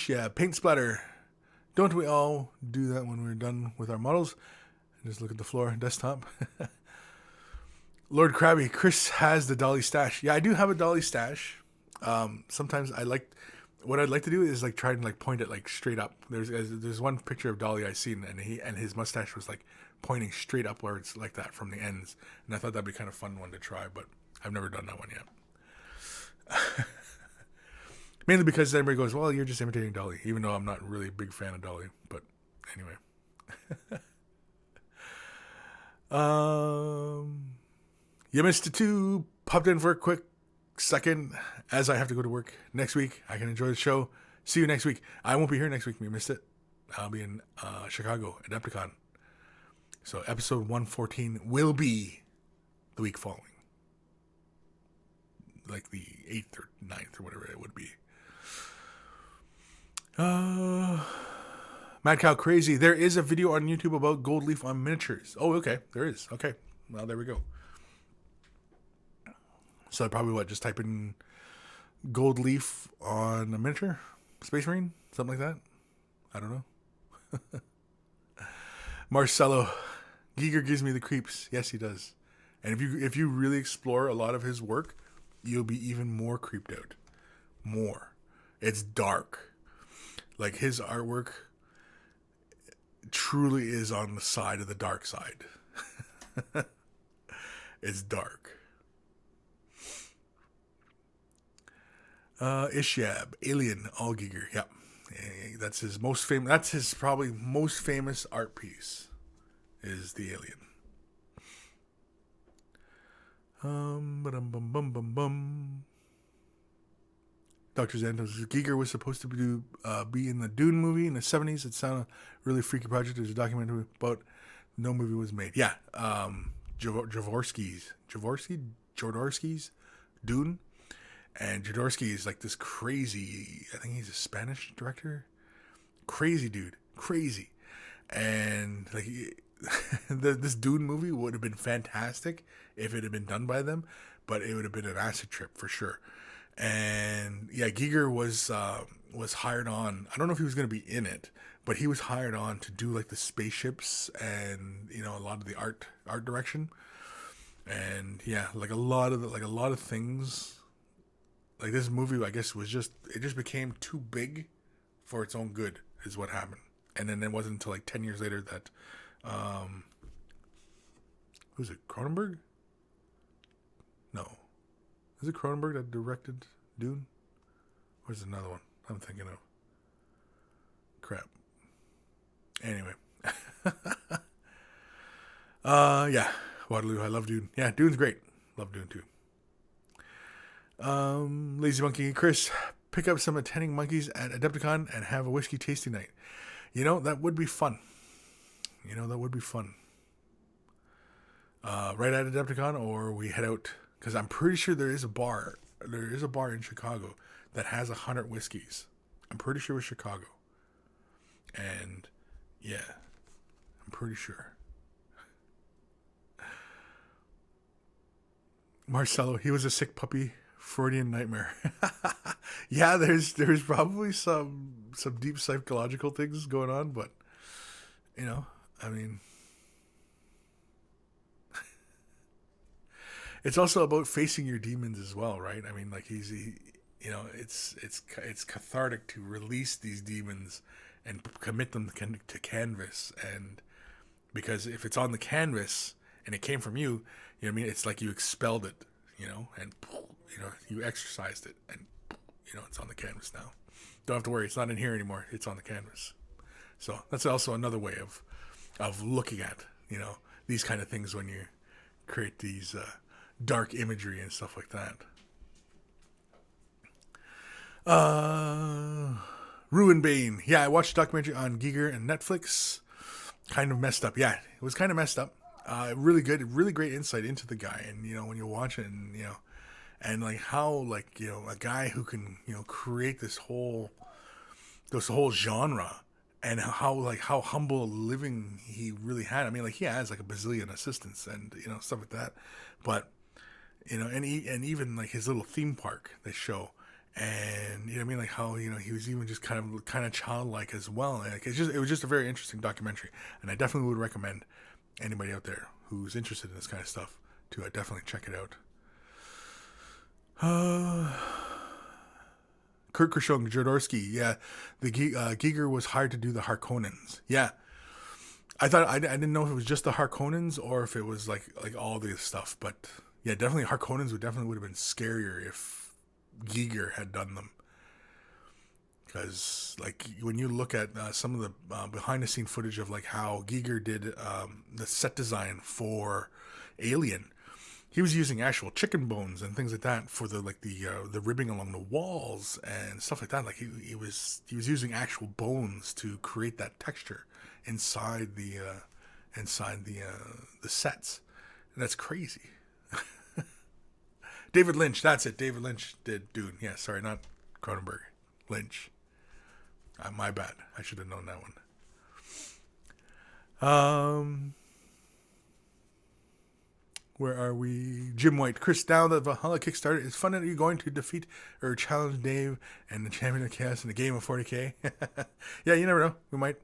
Yeah, paint splatter. Don't we all do that when we're done with our models? Just look at the floor, desktop. Lord Krabby, Kris has the Dolly stash. Yeah, I do have a Dolly stash. Sometimes what I'd like to do is like try and like point it like straight up. There's one picture of Dolly I seen, and his mustache was like pointing straight upwards like that from the ends, and I thought that'd be kind of fun one to try, but I've never done that one yet. Mainly because everybody goes, well, you're just imitating Dolly, even though I'm not really a big fan of Dolly. But anyway. You missed it too. Popped in for a quick second as I have to go to work next week. I can enjoy the show. See you next week. I won't be here next week. You missed it. I'll be in Chicago, Adepticon. So episode 114 will be the week following. Like the 8th or 9th or whatever it would be. Mad Cow Crazy. There is a video on YouTube about gold leaf on miniatures. Oh, okay. There is. Okay. Well, there we go. So probably just type in gold leaf on a miniature? Space Marine? Something like that? I don't know. Marcelo. Giger gives me the creeps. Yes, he does. And if you really explore a lot of his work, you'll be even more creeped out. More. It's dark. Like his artwork truly is on the side of the dark side. It's dark. Ishab, Alien, all Giger. Yep. That's his most famous. That's his probably most famous art piece. Is the Alien. Dr. Zantos. Giger was supposed to be in the Dune movie in the 70s. It sounded a really freaky project. There's a documentary, but no movie was made. Yeah. Jodorowsky's Dune. And Jodorowsky is like this crazy, I think he's a Spanish director. Crazy dude. Crazy. And like this Dune movie would have been fantastic if it had been done by them, but it would have been an acid trip for sure. And yeah, Giger was hired on. I don't know if he was going to be in it, but he was hired on to do like the spaceships and, you know, a lot of the art direction. And yeah, like a lot of things. Like this movie, I guess, it just became too big for its own good, is what happened. And then it wasn't until like 10 years later that, who's it, Cronenberg? No. Is it Cronenberg that directed Dune? Or is it another one I'm thinking of? Crap. Anyway. Yeah. Waterloo, I love Dune. Yeah, Dune's great. Love Dune too. Lazy Monkey Kris, pick up some attending monkeys at Adepticon and have a whiskey tasting night. You know, that would be fun. Right at Adepticon, or we head out, because I'm pretty sure there is a bar in Chicago that has 100 whiskeys. I'm pretty sure it was Chicago. And yeah, I'm pretty sure. Marcelo, he was a sick puppy. Freudian nightmare. Yeah, there's probably some deep psychological things going on, but I mean, it's also about facing your demons as well, right? I mean, like it's cathartic to release these demons and commit them to canvas, and because if it's on the canvas and it came from you, you know what I mean? It's like you expelled it, and you exercised it, and it's on the canvas now. Don't have to worry, it's not in here anymore. It's on the canvas. So that's also another way of looking at these kind of things when you create these dark imagery and stuff like that. Ruin Bane. Yeah, I watched a documentary on Giger and Netflix. Kind of messed up. Yeah, it was kind of messed up. Really good, really great insight into the guy, and when you watch it, and like how a guy who can create this whole genre, and how humble a living he really had. I mean, like he has like a bazillion assistants and stuff like that, but and even like his little theme park they show, and I mean, like how he was even just kind of childlike as well. Like it was just a very interesting documentary, and I definitely would recommend anybody out there who's interested in this kind of stuff to definitely check it out. Kurt Krishong, Jodorowsky, yeah, the Giger was hired to do the Harkonnens. Yeah, I thought I didn't know if it was just the Harkonnens or if it was like all this stuff, but yeah, definitely Harkonnens would have been scarier if Giger had done them, because like when you look at some of the behind the scene footage of like how Giger did the set design for Alien. He was using actual chicken bones and things like that for the ribbing along the walls and stuff like that. Like he was using actual bones to create that texture inside the sets. And that's crazy. David Lynch, that's it. David Lynch did Dune. Yeah, sorry, not Cronenberg. Lynch. My bad. I should have known that one. Where are we? Jim White. Kris, now that Valhalla Kickstarter is fun, are you going to defeat or challenge Dave and the champion of chaos in a game of 40k? Yeah, you never know. We might.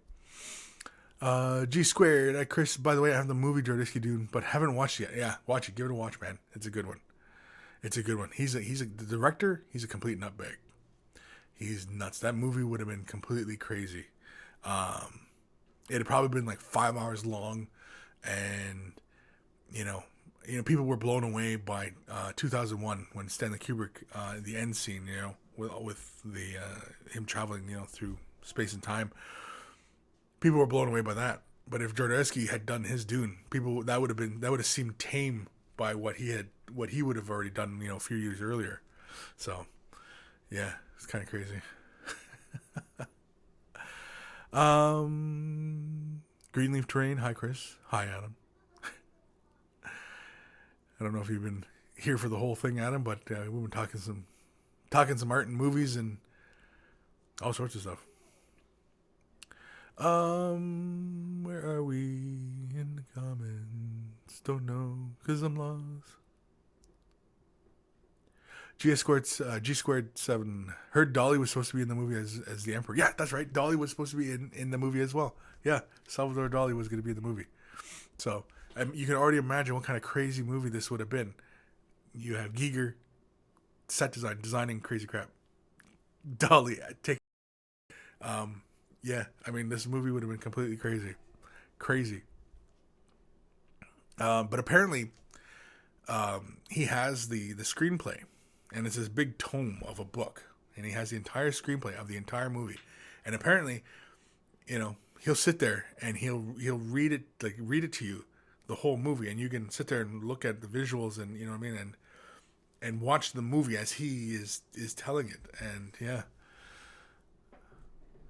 G Squared. Kris, by the way, I have the movie Jodorowsky Dune, but haven't watched it yet. Yeah, watch it. Give it a watch, man. It's a good one. The director. He's a complete nutbag. He's nuts. That movie would have been completely crazy. It had probably been like 5 hours long, and people were blown away by 2001 when Stanley Kubrick, the end scene, with the him traveling, through space and time. People were blown away by that. But if Jodorowsky had done his Dune, that would have seemed tame by what he would have already done, a few years earlier. So, yeah, it's kind of crazy. Greenleaf Terrain. Hi, Kris. Hi, Adam. I don't know if you've been here for the whole thing, Adam, but we've been talking some art and movies and all sorts of stuff. Where are we in the comments? Don't know, cause I'm lost. G squared 7. Heard Dolly was supposed to be in the movie as the Emperor. Yeah, that's right. Dolly was supposed to be in the movie as well. Yeah, Salvador Dali was going to be in the movie. So you can already imagine what kind of crazy movie this would have been. You have Giger, set designing crazy crap. Dolly, yeah, I mean, this movie would have been completely crazy. But apparently, he has the screenplay, and it's this big tome of a book, and he has the entire screenplay of the entire movie, and apparently, he'll sit there and he'll read it to you, the whole movie, and you can sit there and look at the visuals and and watch the movie as he is telling it, and yeah,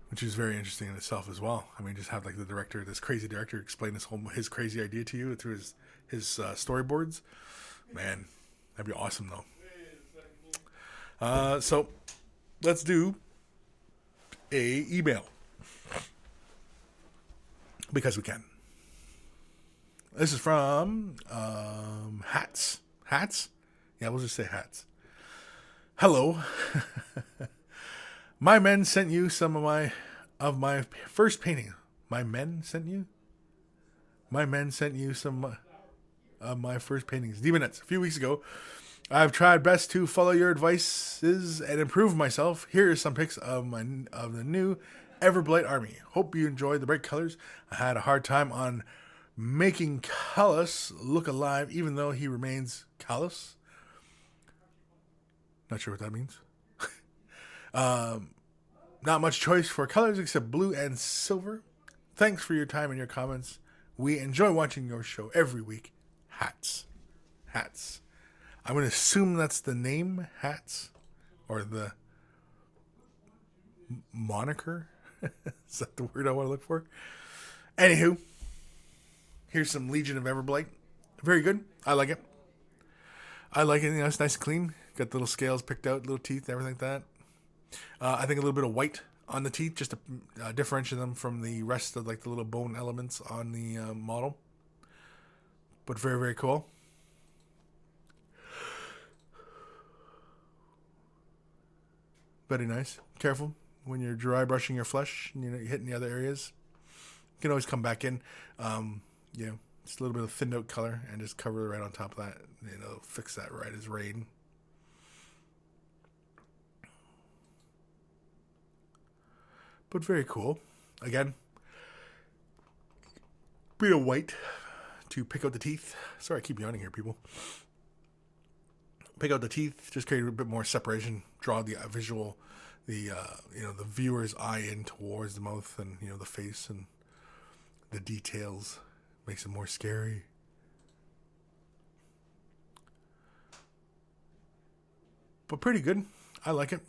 which is very interesting in itself as well. I mean, just have like this crazy director explain his crazy idea to you through his storyboards. Man, that'd be awesome though. So let's do a email because we can. This is from Hats. Yeah, we'll just say hats. Hello. My men sent you some of my first painting. My men sent you? My men sent you some of my first paintings. Demonettes. A few weeks ago, I've tried best to follow your advices and improve myself. Here are some pics of the new Everblight army. Hope you enjoyed the bright colors. I had a hard time on making Callus look alive, even though he remains callous. Not sure what that means. Not much choice for colors except blue and silver. Thanks for your time and your comments. We enjoy watching your show every week. Hats. Hats. I'm going to assume that's the name, Hats, or the moniker. Is that the word I want to look for? Anywho, here's some Legion of Everblight. Very good. I like it. I like it. You know, it's nice and clean. Got the little scales picked out, little teeth, everything like that. I think a little bit of white on the teeth just to differentiate them from the rest of like the little bone elements on the model. But very, very cool. Very nice. Careful when you're dry brushing your flesh and you're hitting the other areas. You can always come back in, just a little bit of thinned out color and just cover it right on top of that. Fix that right as rain. But very cool. Again, bit of white to pick out the teeth. Sorry, I keep yawning here, people. Pick out the teeth, just create a bit more separation. Draw the visual, the viewer's eye in towards the mouth and the face and the details. Makes it more scary. But pretty good. I like it.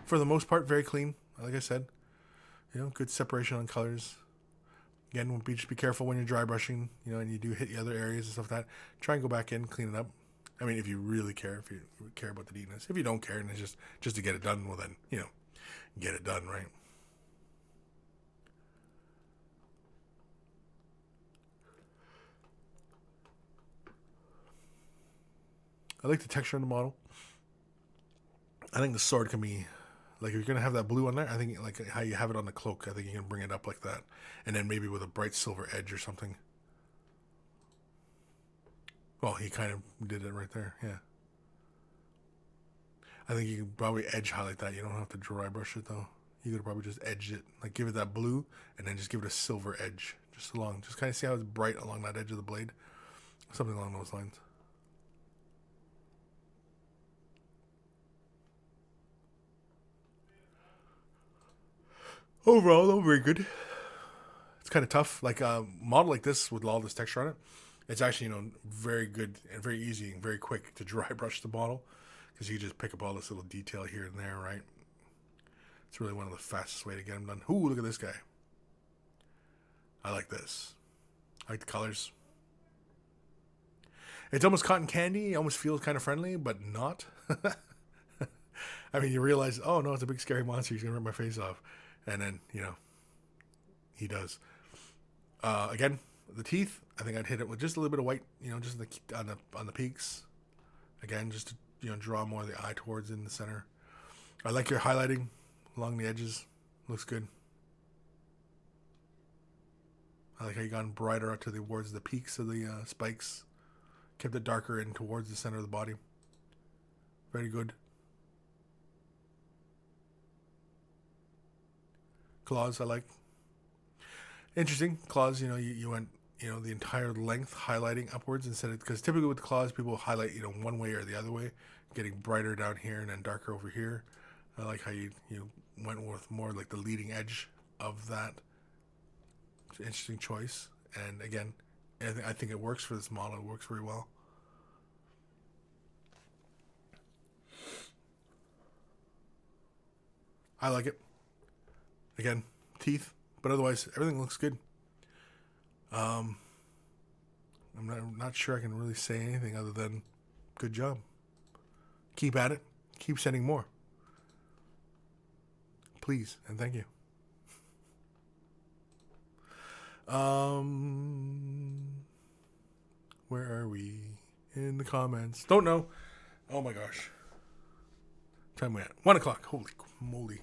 For the most part, very clean. Like I said, good separation on colors. Again, just be careful when you're dry brushing, and you do hit the other areas and stuff like that. Try and go back in, clean it up. I mean, if you really care, if you care about the neatness. If you don't care and it's just to get it done, well then, get it done, right? I like the texture on the model. I think the sword can be, like, if you're going to have that blue on there, I think, like, how you have it on the cloak, I think you can bring it up like that. And then maybe with a bright silver edge or something. Well, he kind of did it right there, yeah. I think you can probably edge highlight that. You don't have to dry brush it, though. You could probably just edge it, like give it that blue, and then just give it a silver edge. Just kind of see how it's bright along that edge of the blade. Something along those lines. Overall, though, very good. It's kind of tough. Like a model like this with all this texture on it, it's actually, very good and very easy and very quick to dry brush the model because you just pick up all this little detail here and there, right? It's really one of the fastest way to get them done. Ooh, look at this guy. I like this. I like the colors. It's almost cotton candy. It almost feels kind of friendly, but not. I mean, you realize, oh no, it's a big scary monster. He's going to rip my face off. And then, he does. Again, the teeth, I think I'd hit it with just a little bit of white, just on the peaks. Again, just to, draw more of the eye towards in the center. I like your highlighting along the edges. Looks good. I like how you gone brighter up towards the peaks of the spikes. Kept it darker in towards the center of the body. Very good. Claws, I like. Interesting. Claws, you went, the entire length highlighting upwards instead of, because typically with the claws, people highlight, one way or the other way, getting brighter down here and then darker over here. I like how you went with more like the leading edge of that. It's an interesting choice. And again, I think it works for this model. It works very well. I like it. Again, teeth, but otherwise everything looks good. I'm not sure I can really say anything other than good job. Keep at it. Keep sending more. Please and thank you. Where are we? in the comments. Don't know. Oh my gosh. Time we at 1 o'clock. Holy moly.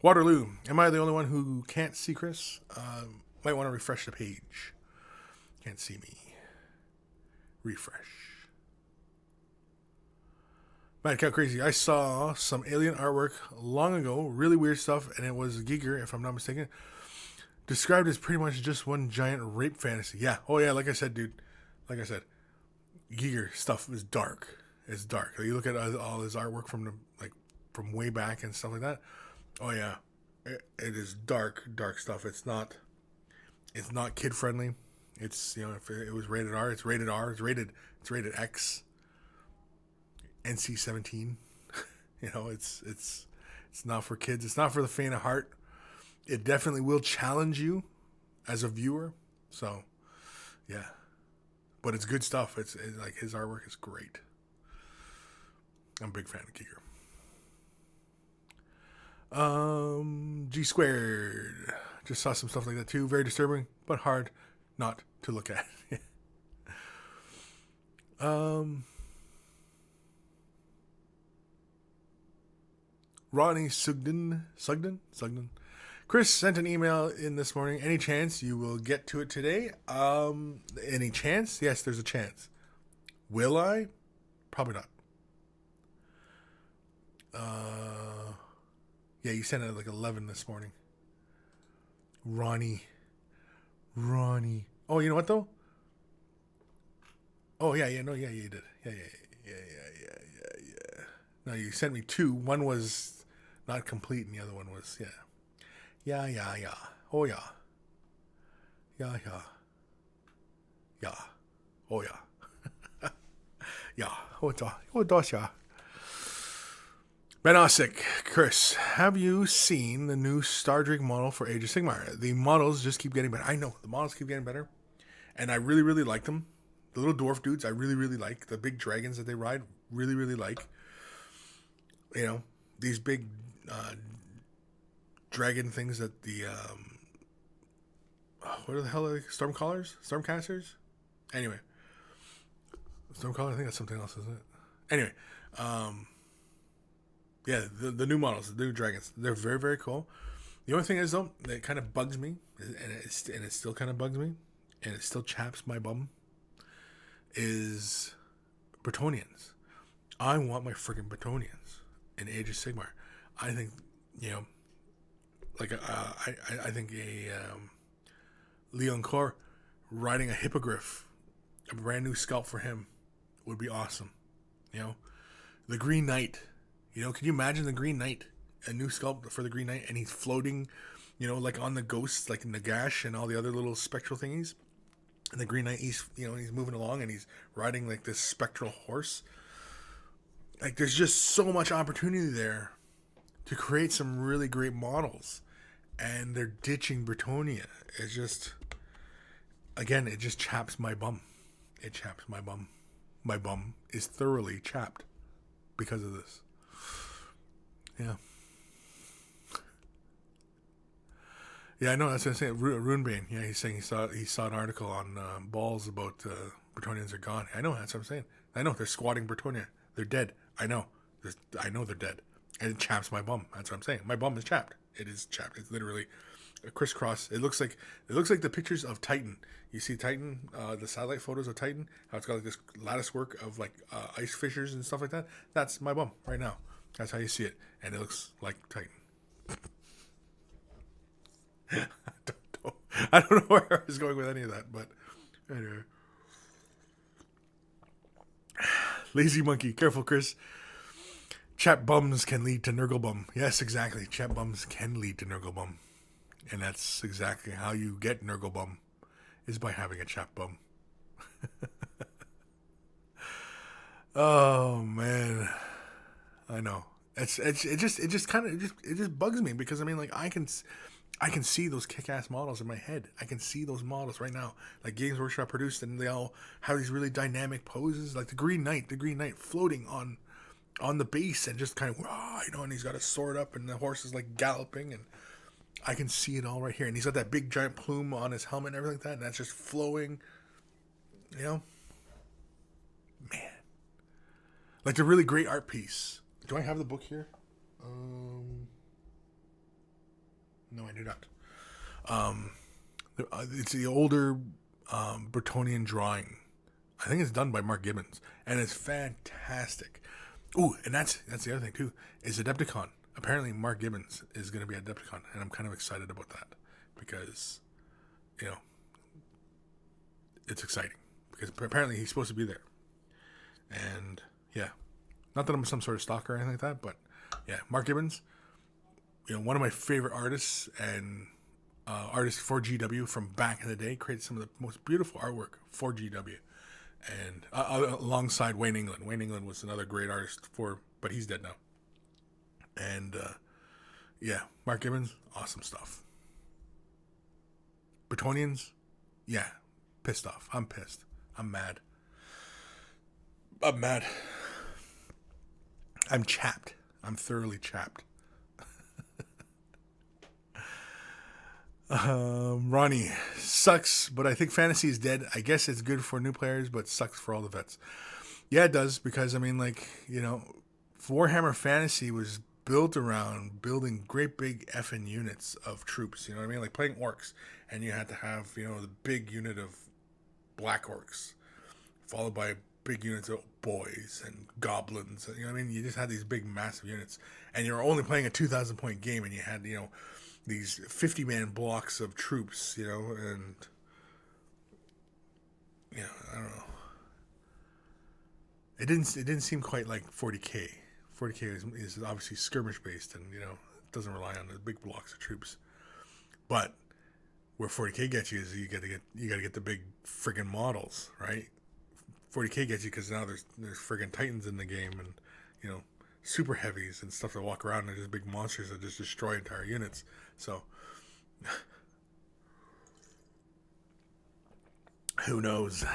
Waterloo. Am I the only one who can't see Kris? Might want to refresh the page. Can't see me. Refresh. Mad Cow Crazy. I saw some alien artwork long ago. Really weird stuff, and it was Giger, if I'm not mistaken. Described as pretty much just one giant rape fantasy. Yeah. Oh yeah. Like I said, dude. Like I said, Giger stuff is dark. It's dark. You look at all his artwork from from way back and stuff like that. Oh yeah, it is dark stuff. It's not kid friendly. It's, if it was rated R, it's rated R. It's rated X. NC-17. It's not for kids. It's not for the faint of heart. It definitely will challenge you as a viewer. So, yeah, but it's good stuff. It's like his artwork is great. I'm a big fan of Giger. G squared. Just saw some stuff like that too. Very disturbing, but hard not to look at. Ronnie Sugden. Kris sent an email in this morning. Any chance you will get to it today? Any chance? Yes, there's a chance. Will I? Probably not. Yeah, you sent it at like 11 this morning. Ronnie. Oh, you know what though? Oh yeah, you did. Yeah. No, you sent me two. One was not complete, and the other one was yeah. Oh yeah. Yeah. Oh yeah. Yeah. Oh yeah. Ben Osick, Kris, have you seen the new Star Drake model for Age of Sigmar? The models just keep getting better. I know, the models keep getting better. And I really, really like them. The little dwarf dudes, I really, really like. The big dragons that they ride, really, really like. These big dragon things that the... what the hell are they? Stormcasters? Anyway. Stormcaller, I think that's something else, isn't it? Anyway, yeah, the new models, the new dragons, they're very, very cool. The only thing is, though, that kind of bugs me, and it still kind of bugs me, and it still chaps my bum, is Bretonnians. I want my friggin' Bretonnians in Age of Sigmar. I think, I think a Leon Cor riding a hippogriff, a brand new sculpt for him, would be awesome. The Green Knight. Can you imagine the Green Knight? A new sculpt for the Green Knight, and he's floating, like on the ghosts, like Nagash and all the other little spectral thingies. And the Green Knight, he's moving along, and he's riding like this spectral horse. Like, there's just so much opportunity there to create some really great models, and they're ditching Bretonnia. It's just, again, it just chaps my bum. It chaps my bum. My bum is thoroughly chapped because of this. Yeah. Yeah, I know. That's what I'm saying. Runebane. Yeah, he's saying he saw an article on Balls about Bretonnians are gone. I know. That's what I'm saying. I know. They're squatting Bretonnia. They're dead. I know. I know they're dead. And it chaps my bum. That's what I'm saying. My bum is chapped. It is chapped. It's literally a crisscross. It looks like the pictures of Titan. You see Titan, the satellite photos of Titan, how it's got like this lattice work of like ice fissures and stuff like that. That's my bum right now. That's how you see it. And it looks like Titan. I don't know where I was going with any of that, but anyway. Lazy monkey. Careful, Kris. Chap bums can lead to Nurgle bum. Yes, exactly. Chap bums can lead to Nurgle bum. And that's exactly how you get Nurgle bum, is by having a chap bum. Oh man. I know. It just bugs me because I mean, like, I can see those kick-ass models in my head. I can see those models right now, like Games Workshop produced, and they all have these really dynamic poses, like the Green Knight floating on on the base and just kind of, and he's got a sword up and the horse is like galloping, and I can see it all right here. And he's got that big giant plume on his helmet and everything like that, and that's just flowing. Man, like a really great art piece. Do I have the book here? No, I do not. It's the older Bretonnian drawing. I think it's done by Mark Gibbons, and it's fantastic. Ooh, and that's the other thing too. Is Adepticon. Apparently, Mark Gibbons is going to be at Adepticon, and I'm kind of excited about that because, it's exciting because apparently he's supposed to be there. And yeah, not that I'm some sort of stalker or anything like that, but yeah, Mark Gibbons, one of my favorite artists and artists for GW from back in the day, created some of the most beautiful artwork for GW. And alongside Wayne England. Wayne England was another great artist but he's dead now. And yeah, Mark Gibbons, awesome stuff. Bretonnians, yeah, pissed off. I'm pissed. I'm mad. I'm chapped. I'm thoroughly chapped. Ronnie, sucks, but I think fantasy is dead. I guess it's good for new players, but sucks for all the vets. Yeah, it does, because Warhammer Fantasy was built around building great big effing units of troops. You know what I mean? Like playing orcs, and you had to have the big unit of black orcs, followed by big units of boys and goblins. You know what I mean? You just had these big, massive units, and you were only playing a 2,000 point game, and you had these 50-man blocks of troops, and I don't know. It didn't seem quite like 40K. 40K is obviously skirmish based, and it doesn't rely on the big blocks of troops. But where 40K gets you is you got to get the big friggin' models, right? 40K gets you because now there's friggin' titans in the game, and super heavies and stuff that walk around, and they're just big monsters that just destroy entire units. So who knows?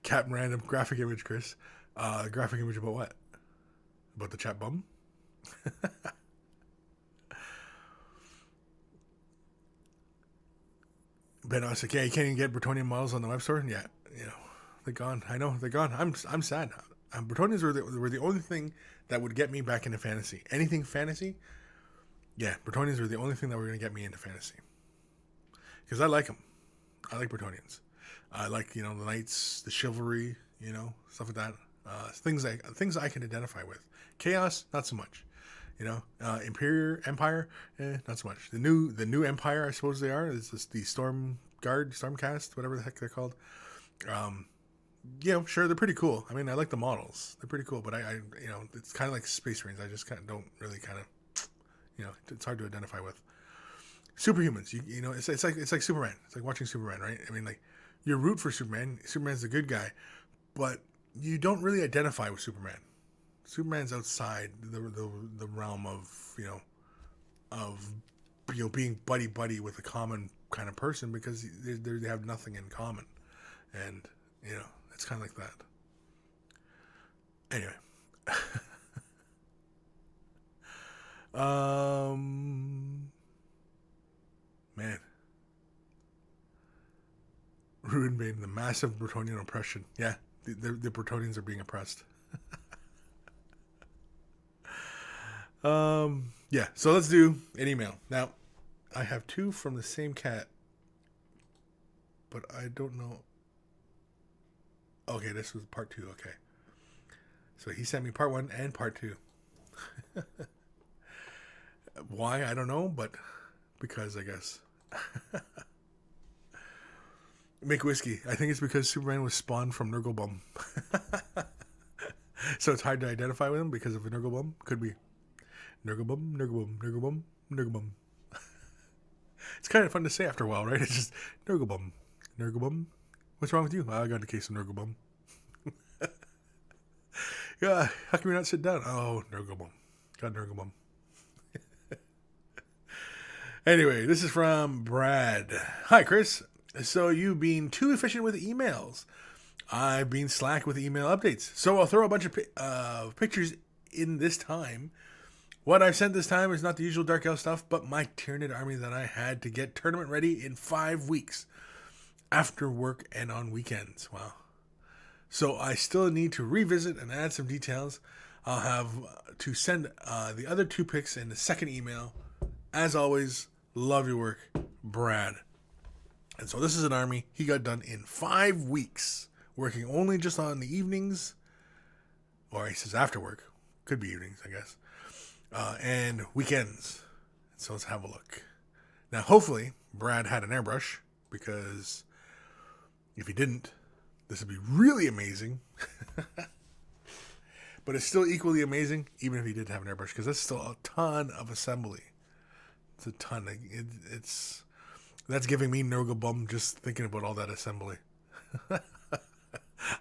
Captain Random graphic image, Chris. Graphic image about what? About the chat bum? Ben I was like, yeah, you can't even get Bretonnian models on the web store. Yeah, they're gone. I know they're gone. I'm sad. Bretonnians were the only thing that would get me back into fantasy. Anything fantasy, yeah, Bretonnians were the only thing that were going to get me into fantasy. Because I like them. I like Bretonnians. I like the knights, the chivalry, stuff like that. Things I can identify with. Chaos, not so much. Empire, not so much. The new Empire, I suppose they are, is this the Stormcast, whatever the heck they're called. Sure, they're pretty cool. I mean, I like the models; they're pretty cool. But I it's kind of like Space Marines. I just kind of don't really it's hard to identify with. Superhumans, it's like Superman. It's like watching Superman, right? I mean, like you root for Superman. Superman's the good guy, but you don't really identify with Superman. Superman's outside the realm of being buddy with a common kind of person, because they have nothing in common, and it's kind of like that. Anyway, man, Ruinbane, the massive Bretonnian oppression. Yeah, the Bretonnians are being oppressed. Yeah, so let's do an email. Now, I have two from the same cat, but I don't know. Okay, this was part 2. Okay. So he sent me part 1 and part 2. Why? I don't know, but because, I guess. Make whiskey. I think it's because Superman was spawned from Nurglebum. So it's hard to identify with him because of a Nurglebum. Could be. Nurglebum. It's kind of fun to say after a while, right? It's just Nurglebum. What's wrong with you? I got a case of Nurglebum. Yeah, how come you're not sitting down? Oh, Nurglebum. Got Nurglebum. Anyway, this is from Brad. Hi, Kris. So you've been too efficient with emails. I've been slack with email updates. So I'll throw a bunch of pictures in this time. What I've sent this time is not the usual Dark Elf stuff, but my Tyranid army that I had to get tournament ready in 5 weeks. After work and on weekends. Wow. So I still need to revisit and add some details. I'll have to send the other 2 pics in the second email. As always, love your work, Brad. And so this is an army he got done in 5 weeks, working only just on the evenings, or he says after work, could be evenings, I guess, and weekends. So let's have a look. Now, hopefully, Brad had an airbrush, because if he didn't, this would be really amazing. But it's still equally amazing, even if he did have an airbrush, because that's still a ton of assembly. It's a ton. That's giving me Nurgle just thinking about all that assembly.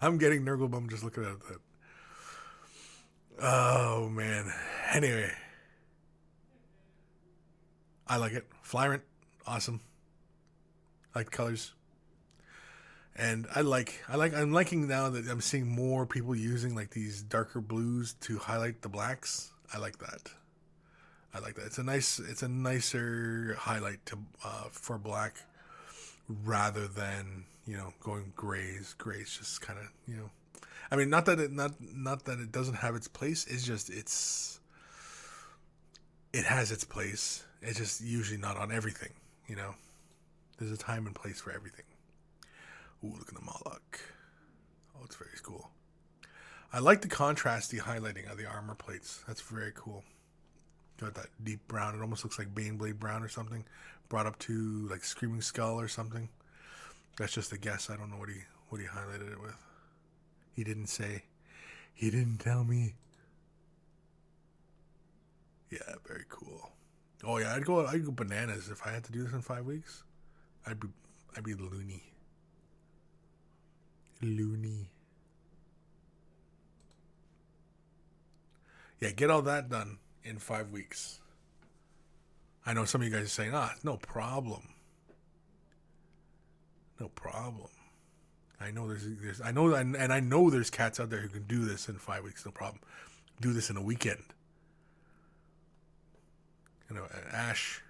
I'm getting Nurgle just looking at that. Oh, man. Anyway. I like it. Flyrant. Awesome. I like the colors. And I'm liking now that I'm seeing more people using like these darker blues to highlight the blacks. I like that. It's a nicer highlight to for black rather than, going grays. Grays just kind of, I mean, not that it doesn't have its place. It's just it has its place. It's just usually not on everything. There's a time and place for everything. Ooh, look at the Moloch. Oh, it's very cool. I like the contrasty highlighting of the armor plates. That's very cool. Got that deep brown. It almost looks like Baneblade brown or something. Brought up to like Screaming Skull or something. That's just a guess. I don't know what he highlighted it with. He didn't say. He didn't tell me. Yeah, very cool. Oh yeah, I'd go bananas if I had to do this in 5 weeks. I'd be loony. Yeah, get all that done in 5 weeks. I know some of you guys are saying, no problem. No problem. I know I know there's cats out there who can do this in 5 weeks, no problem. Do this in a weekend. Ash,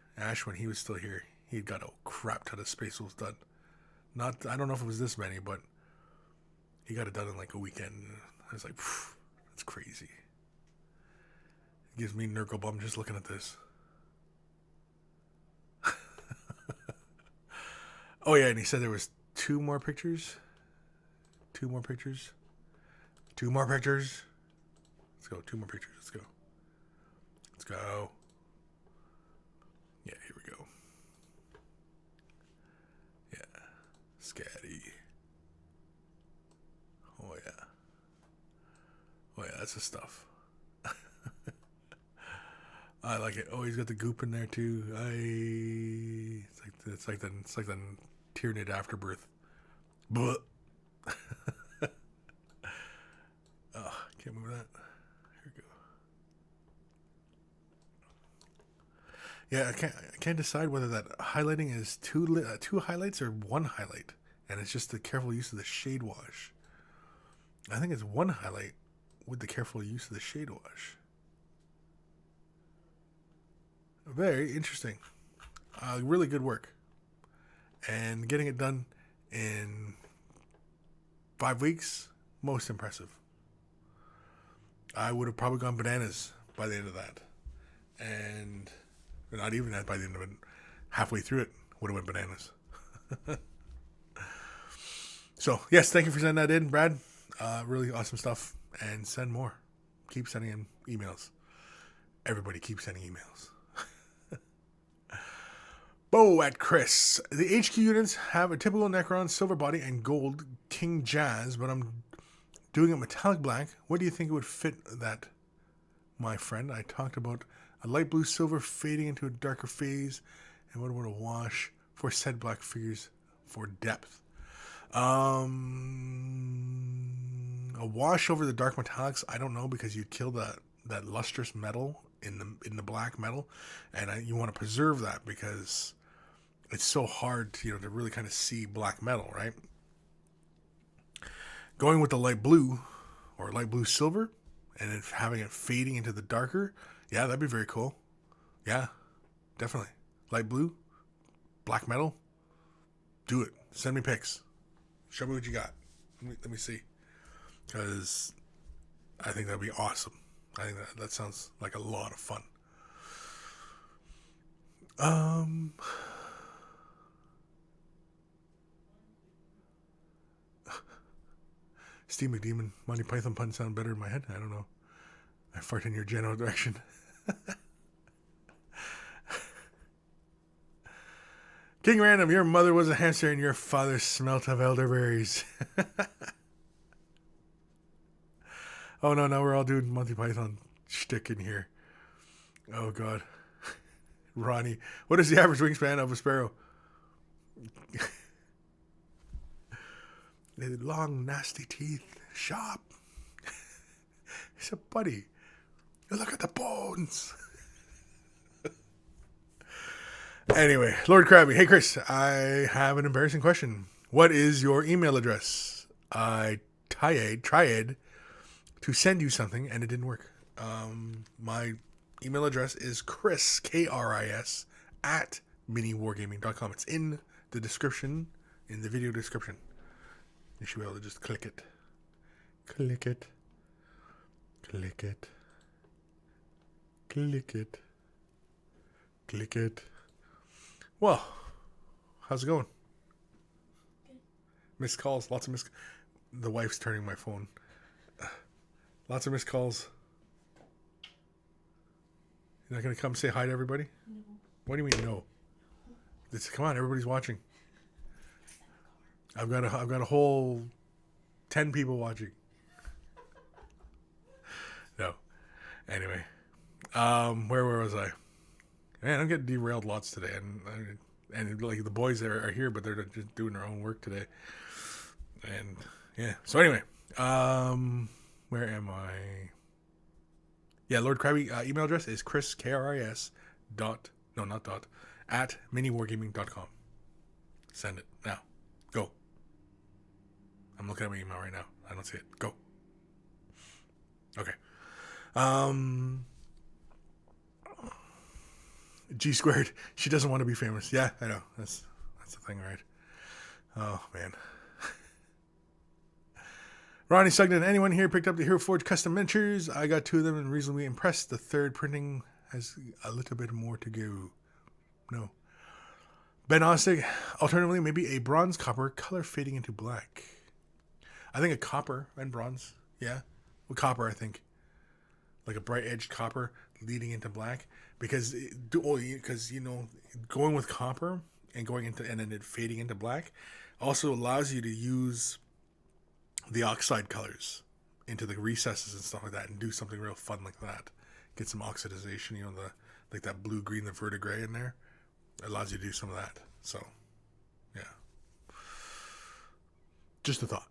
when he was still here, he got a crap ton of Space Wolves done. I don't know if it was this many, but he got it done in like a weekend. I was like, that's crazy. It gives me Nurgle bum just looking at this. Oh yeah, and he said there was 2 more pictures. 2 more pictures. 2 more pictures. Let's go. 2 more pictures. Let's go. Let's go. Yeah, here we go. Yeah. Scatty. Oh yeah. Oh yeah, that's the stuff. I like it. Oh, he's got the goop in there too. It's like the Tyranid afterbirth. But oh, can't move that. Here we go. Yeah, I can't decide whether that highlighting is two highlights or 1 highlight, and it's just the careful use of the shade wash. I think it's 1 highlight with the careful use of the shade wash. Very interesting. Really good work. And getting it done in 5 weeks, most impressive. I would have probably gone bananas by the end of that. And not even that, by the end of it. Halfway through it, would have went bananas. So, yes, thank you for sending that in, Brad. Really awesome stuff. And send more. Keep sending in emails. Everybody keep sending emails. Bo at Kris. The HQ units have a typical Necron silver body and gold King Jazz, but I'm doing it metallic black. What do you think it would fit that, my friend? I talked about a light blue silver fading into a darker phase, and what about a wash for said black figures for depth? A wash over the dark metallics, I don't know, because you'd kill that lustrous metal in the black metal, and you want to preserve that because it's so hard to, to really kind of see black metal, right? Going with the light blue or light blue silver and then having it fading into the darker, yeah, that'd be very cool. Yeah, definitely. Light blue, black metal, do it. Send me pics. Show me what you got. Let me see. Because I think that'd be awesome. I think that sounds like a lot of fun. Steve McDemon, Monty Python puns sound better in my head. I don't know. I fart in your general direction. King Random, your mother was a hamster and your father smelt of elderberries. Oh, no, we're all doing Monty Python shtick in here. Oh, God. Ronnie, what is the average wingspan of a sparrow? Long, nasty teeth, sharp. He said, buddy, look at the bones. Anyway, Lord Krabby. Hey, Kris, I have an embarrassing question. What is your email address? I tried to send you something, and it didn't work. My email address is Kris, Kris, at miniwargaming.com. It's in the description, in the video description. You should be able to just click it. Click it. Click it. Click it. Click it. Well, how's it going? Good. Missed calls. Lots of missed. The wife's turning my phone. Lots of missed calls. You're not going to come say hi to everybody? No. What do you mean no? Come on, everybody's watching. I've got a whole 10 people watching. No. Anyway. Where was I? Man, I'm getting derailed lots today. And like the boys are here, but they're just doing their own work today. And yeah. So anyway, where am I? Yeah, Lord Krabby, email address is Kris, Kris, at miniwargaming.com. Send it now. Go. I'm looking at my email right now. I don't see it. Go. Okay. G squared. She doesn't want to be famous. Yeah, I know. That's the thing, right? Oh, man. Ronnie Sugden. Anyone here picked up the Hero Forge custom miniatures? I got 2 of them and reasonably impressed. The third printing has a little bit more to go. No. Ben Ostig. Alternatively, maybe a bronze copper color fading into black. I think a copper and bronze. Yeah. Well, copper, I think. Like a bright edged copper leading into black. Because going with copper and and then it fading into black also allows you to use the oxide colors into the recesses and stuff like that and do something real fun like that. Get some oxidization, like that blue, green, the verdigris in there. It allows you to do some of that. So, yeah. Just a thought.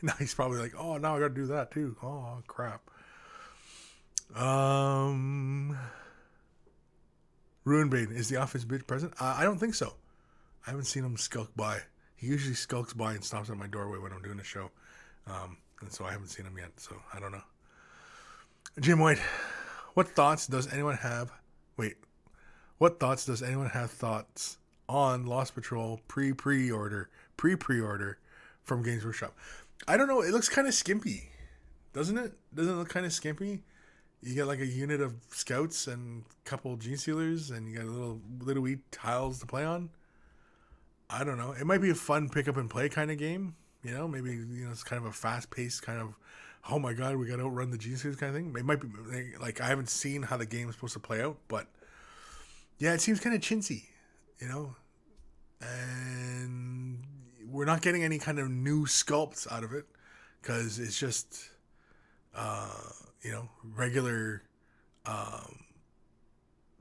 Now he's probably like, oh, now I got to do that too. Oh, crap. Ruinbane, is the office bitch present? I don't think so. I haven't seen him skulk by. He usually skulks by and stops at my doorway when I'm doing a show. And so I haven't seen him yet, so I don't know. Jim White, what thoughts does anyone have thoughts on Lost Patrol pre-order from Games Workshop? I don't know. It looks kind of skimpy, doesn't it? Doesn't it look kind of skimpy? You get like a unit of scouts and a couple gene stealers, and you got little wee tiles to play on. I don't know. It might be a fun pick up and play kind of game. Maybe it's kind of a fast paced kind of, oh my god, we got to outrun the gene stealers kind of thing. It might be like I haven't seen how the game is supposed to play out, but yeah, it seems kind of chintzy, and we're not getting any kind of new sculpts out of it because it's just regular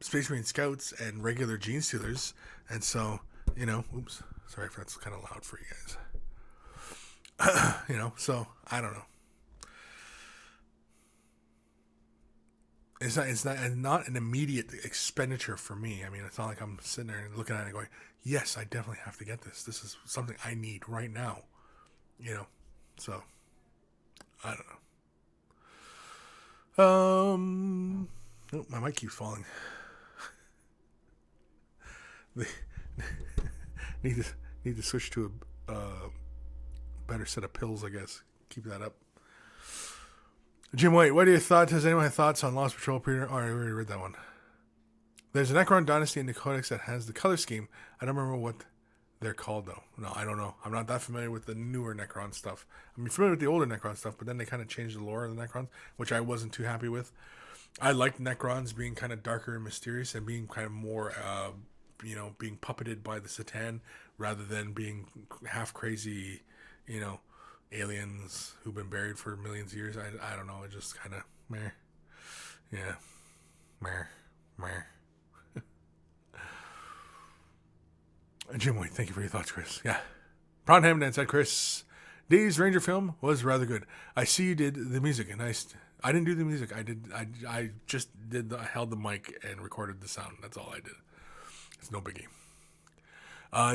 Space Marine scouts and regular gene stealers. And so, oops, sorry if that's kind of loud for you guys. So I don't know. not an immediate expenditure for me. I mean, it's not like I'm sitting there and looking at it and going, yes, I definitely have to get this. This is something I need right now. So I don't know. Oh, my mic keeps falling. need to switch to a better set of pills, I guess. Keep that up. Jim White, what are your thoughts? Has anyone had thoughts on Lost Patrol, Peter? Oh, I already read that one. There's a Necron dynasty in the Codex that has the color scheme. I don't remember what they're called, though. No, I don't know. I'm not that familiar with the newer Necron stuff. I'm familiar with the older Necron stuff, but then they kind of changed the lore of the Necrons, which I wasn't too happy with. I liked Necrons being kind of darker and mysterious and being kind of more, being puppeted by the Satan rather than being half crazy, aliens who've been buried for millions of years. I don't know. It just kind of meh. Yeah. Meh. Jim White, thank you for your thoughts, Chris. Yeah. Prawnham Dan said, Chris, Dave's Ranger film was rather good. I see you did the music, and I didn't do the music. I just held the mic and recorded the sound. That's all I did. It's no biggie.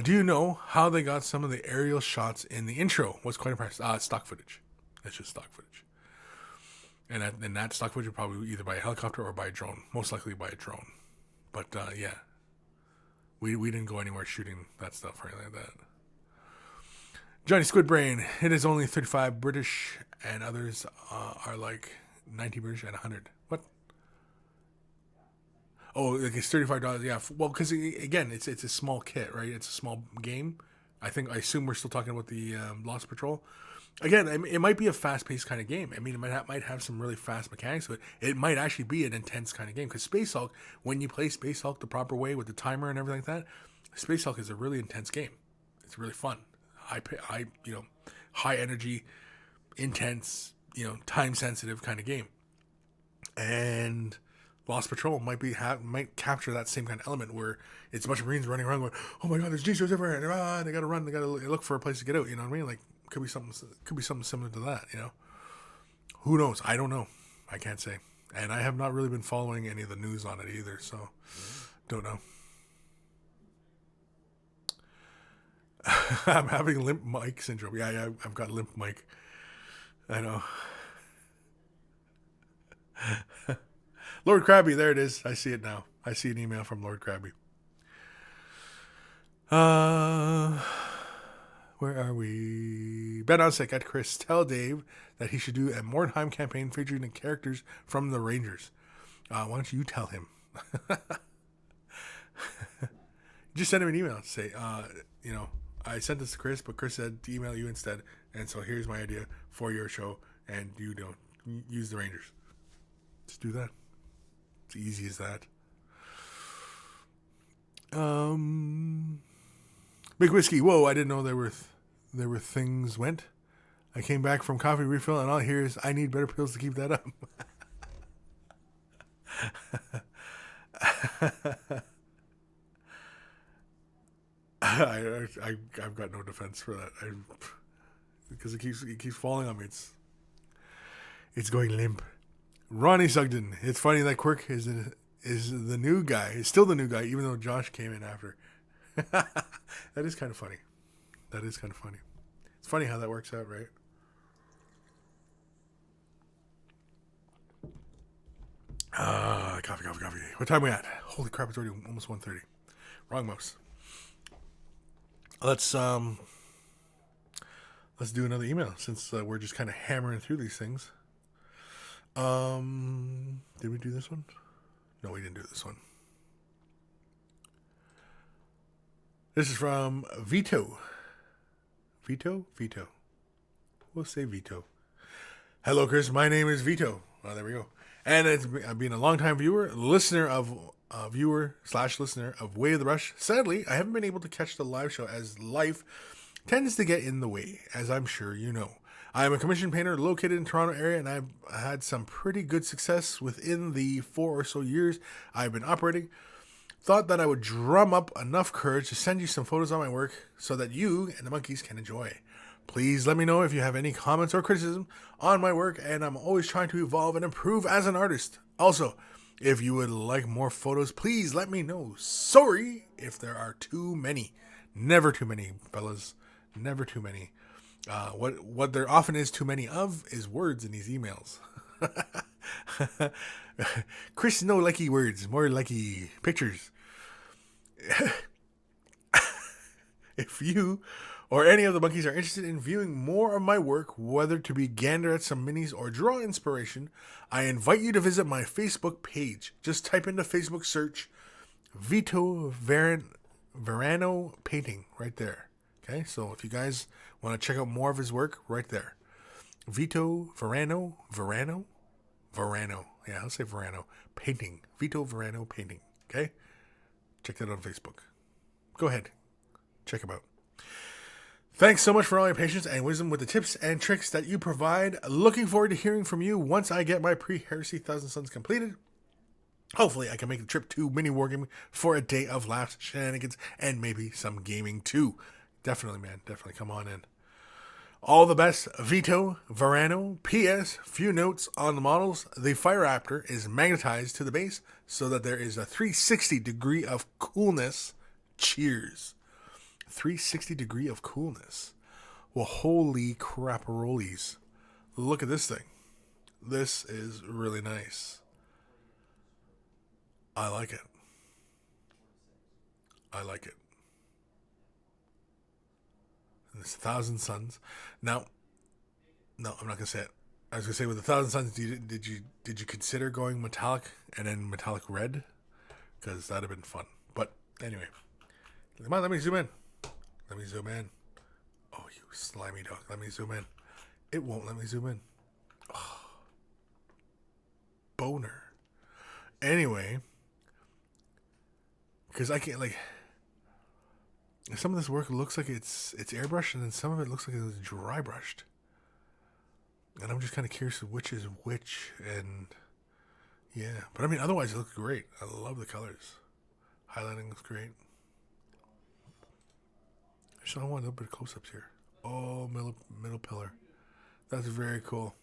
Do you know how they got some of the aerial shots in the intro? Was quite impressive. Stock footage. That's just stock footage. And that stock footage would probably either by a helicopter or by a drone. Most likely by a drone. But yeah, we didn't go anywhere shooting that stuff or anything like that. Johnny Squidbrain, it is only 35 British, and others are like 90 British and 100. What? Oh, like it's $35. Yeah, well, because again, it's a small kit, right? It's a small game. I assume we're still talking about the Lost Patrol. Again, it might be a fast-paced kind of game. I mean, it might have some really fast mechanics, but it might actually be an intense kind of game. Because Space Hulk, when you play Space Hulk the proper way with the timer and everything like that, Space Hulk is a really intense game. It's really fun. High energy, intense, time-sensitive kind of game. And Lost Patrol might capture that same kind of element where it's a bunch of Marines running around going, oh my God, there's G-Shows everywhere, and they gotta run, they gotta look for a place to get out, you know what I mean? Like, could be something similar to that, Who knows? I don't know. I can't say. And I have not really been following any of the news on it either, so don't know. I'm having limp mic syndrome. Yeah, I've got limp mic. I know. Lord Krabby, there it is. I see it now. I see an email from Lord Krabby. Where are we? Ben Onsek at Chris. Tell Dave that he should do a Mordheim campaign featuring the characters from the Rangers. Why don't you tell him? Just send him an email. Say, I sent this to Chris, but Chris said to email you instead. And so here's my idea for your show. And you don't use the Rangers. Just do that. It's easy as that. Big Whiskey. Whoa, I didn't know there were things went. I came back from coffee refill and all I hear is I need better pills to keep that up. I've got no defense for that. Because it keeps falling on me. It's going limp. Ronnie Sugden. It's funny that Quirk is the new guy. Is still the new guy, even though Josh came in after. That is kind of funny. It's funny how that works out, right? Coffee. What time are we at? Holy crap, it's already almost 1:30. Wrong mouse. Let's do another email since we're just kind of hammering through these things. Did we do this one? No, we didn't do this one. This is from Vito. Vito? We'll say Vito. Hello, Chris. My name is Vito. Oh, there we go. And I've been a long-time listener of Way of the Rush. Sadly, I haven't been able to catch the live show as life tends to get in the way, as I'm sure you know. I am a commissioned painter located in the Toronto area, and I've had some pretty good success within the 4 or so years I've been operating. Thought that I would drum up enough courage to send you some photos of my work so that you and the monkeys can enjoy. Please let me know if you have any comments or criticism on my work, and I'm always trying to evolve and improve as an artist. Also, If you would like more photos, please let me know. Sorry if there are too many. Never too many, fellas. Never too many. What there often is too many of is words in these emails. Kris, no likey words, more likey pictures. If you or any of the monkeys are interested in viewing more of my work, whether to be gander at some minis or draw inspiration, I invite you to visit my Facebook page. Just type into Facebook search Vito Verano Painting right there. Okay, so if you guys want to check out more of his work, right there. Vito Verano. Yeah, I'll say Verano. Painting. Vito Verano Painting. Okay? Check that out on Facebook. Go ahead. Check him out. Thanks so much for all your patience and wisdom with the tips and tricks that you provide. Looking forward to hearing from you once I get my pre-Heresy Thousand Suns completed. Hopefully I can make the trip to mini wargaming for a day of laughs, shenanigans, and maybe some gaming too. Definitely, man. Definitely come on in. All the best, Vito Verano. P.S. Few notes on the models. The Fire Raptor is magnetized to the base so that there is a 360 degree of coolness. Cheers. 360 degree of coolness. Well, holy crap-a-rollies. Look at this thing. This is really nice. I like it. I like it. And it's 1,000 Suns. Now, no, I'm not gonna say it. I was gonna say with 1,000 Suns, did you consider going metallic and then metallic red? Because that'd have been fun. But anyway, come on, let me zoom in. Let me zoom in. Oh, you slimy dog. Let me zoom in. It won't let me zoom in. Oh. Boner. Anyway, because I can't, like, some of this work looks like it's airbrushed, and then some of it looks like it's dry brushed. And I'm just kind of curious which is which, and yeah. But I mean, otherwise it looks great. I love the colors. Highlighting looks great. So I want a little bit of close-ups here. Oh, middle pillar. That's very cool.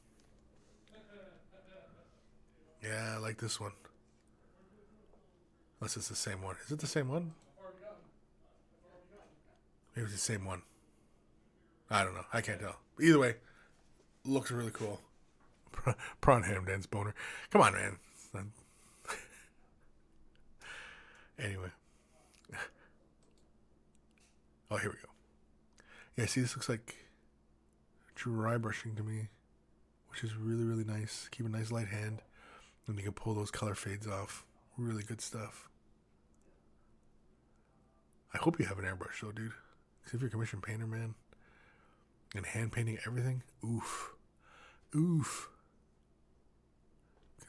Yeah, I like this one. Unless it's the same one. Is it the same one? Maybe it's the same one. I don't know. I can't tell. Either way, looks really cool. Prawn ham dance boner. Come on, man. Anyway. Oh, here we go. Yeah, see, this looks like dry brushing to me, which is really, really nice. Keep a nice light hand, and you can pull those color fades off. Really good stuff. I hope you have an airbrush, though, dude. Because if you're a commissioned painter, man, and hand painting everything, oof. Oof.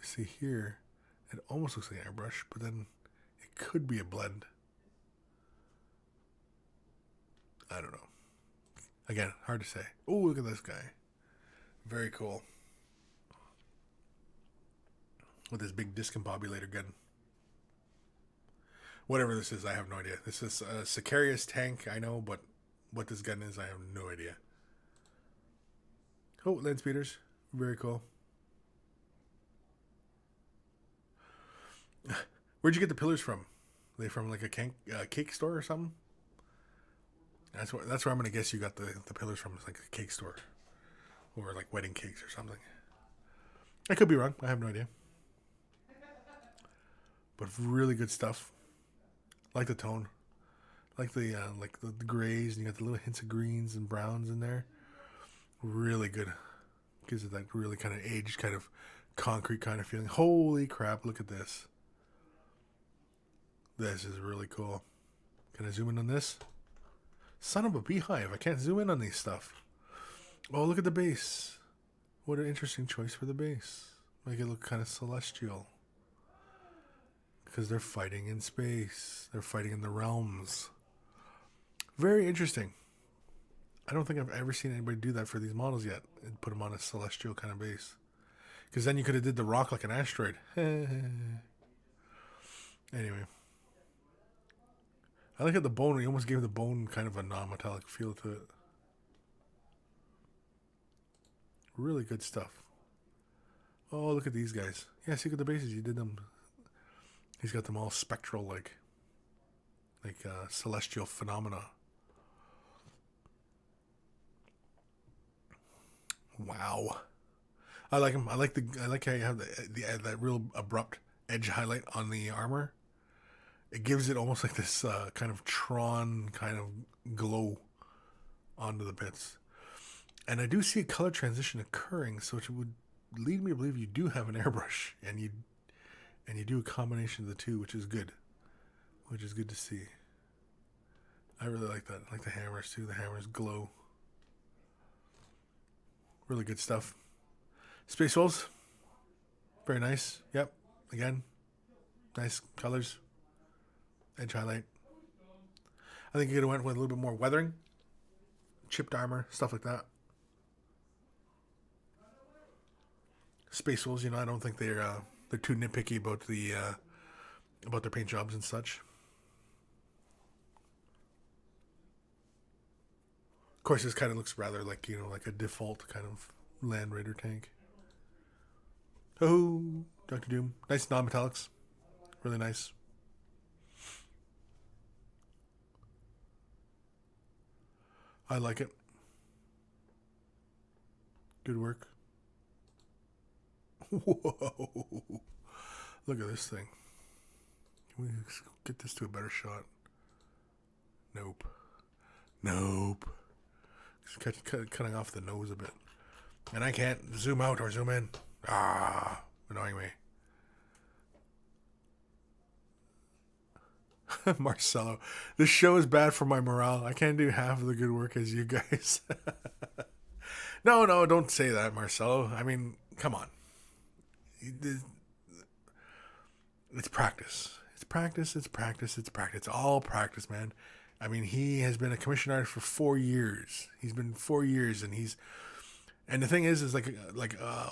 See here, it almost looks like an airbrush, but then it could be a blend. I don't know. Again, hard to say. Oh, look at this guy. Very cool. With this big discombobulator gun. Whatever this is, I have no idea. This is a Sicarius tank, I know, but what this gun is, I have no idea. Oh, land speeders. Very cool. Where'd you get the pillars from? Are they from like a cake store or something? That's where I'm gonna guess you got the pillars from. It's like a cake store, or like wedding cakes or something. I could be wrong. I have no idea. But really good stuff. Like the tone, like the grays, and you got the little hints of greens and browns in there. Really good. Gives it that really kind of aged, kind of concrete kind of feeling. Holy crap! Look at this. This is really cool. Can I zoom in on this? Son of a beehive. I can't zoom in on these stuff. Oh, look at the base. What an interesting choice for the base. Make it look kind of celestial. Because they're fighting in space. They're fighting in the realms. Very interesting. I don't think I've ever seen anybody do that for these models yet. And put them on a celestial kind of base. Because then you could have did the rock like an asteroid. Anyway. I like how the bone, he almost gave the bone kind of a non-metallic feel to it. Really good stuff. Oh, look at these guys. Yeah, see, look at the bases. You did them He's got them all spectral, like celestial phenomena. Wow, I like him. I like how you have that real abrupt edge highlight on the armor. It gives it almost like this kind of Tron kind of glow onto the bits. And I do see a color transition occurring, so it would lead me to believe you do have an airbrush, and you do a combination of the two, which is good. Which is good to see. I really like that. I like the hammers too. The hammers glow. Really good stuff. Space Wolves. Very nice. Yep. Again, nice colors. Edge highlight. I think you could have went with a little bit more weathering. Chipped armor, stuff like that. Space Wolves, I don't think they're too nitpicky about their paint jobs and such. Of course, this kind of looks rather like like a default kind of Land Raider tank. Oh, Dr. Doom, nice non-metallics, really nice. I like it. Good work. Whoa. Look at this thing. Can we get this to a better shot? Nope. Just cutting off the nose a bit. And I can't zoom out or zoom in. Annoying me. Marcelo. This show is bad for my morale. I can't do half of the good work as you guys. No, don't say that, Marcelo. I mean, come on. It's practice. It's practice. It's all practice, man. I mean, he has been a commission artist for 4 years. He's been 4 years, and the thing is like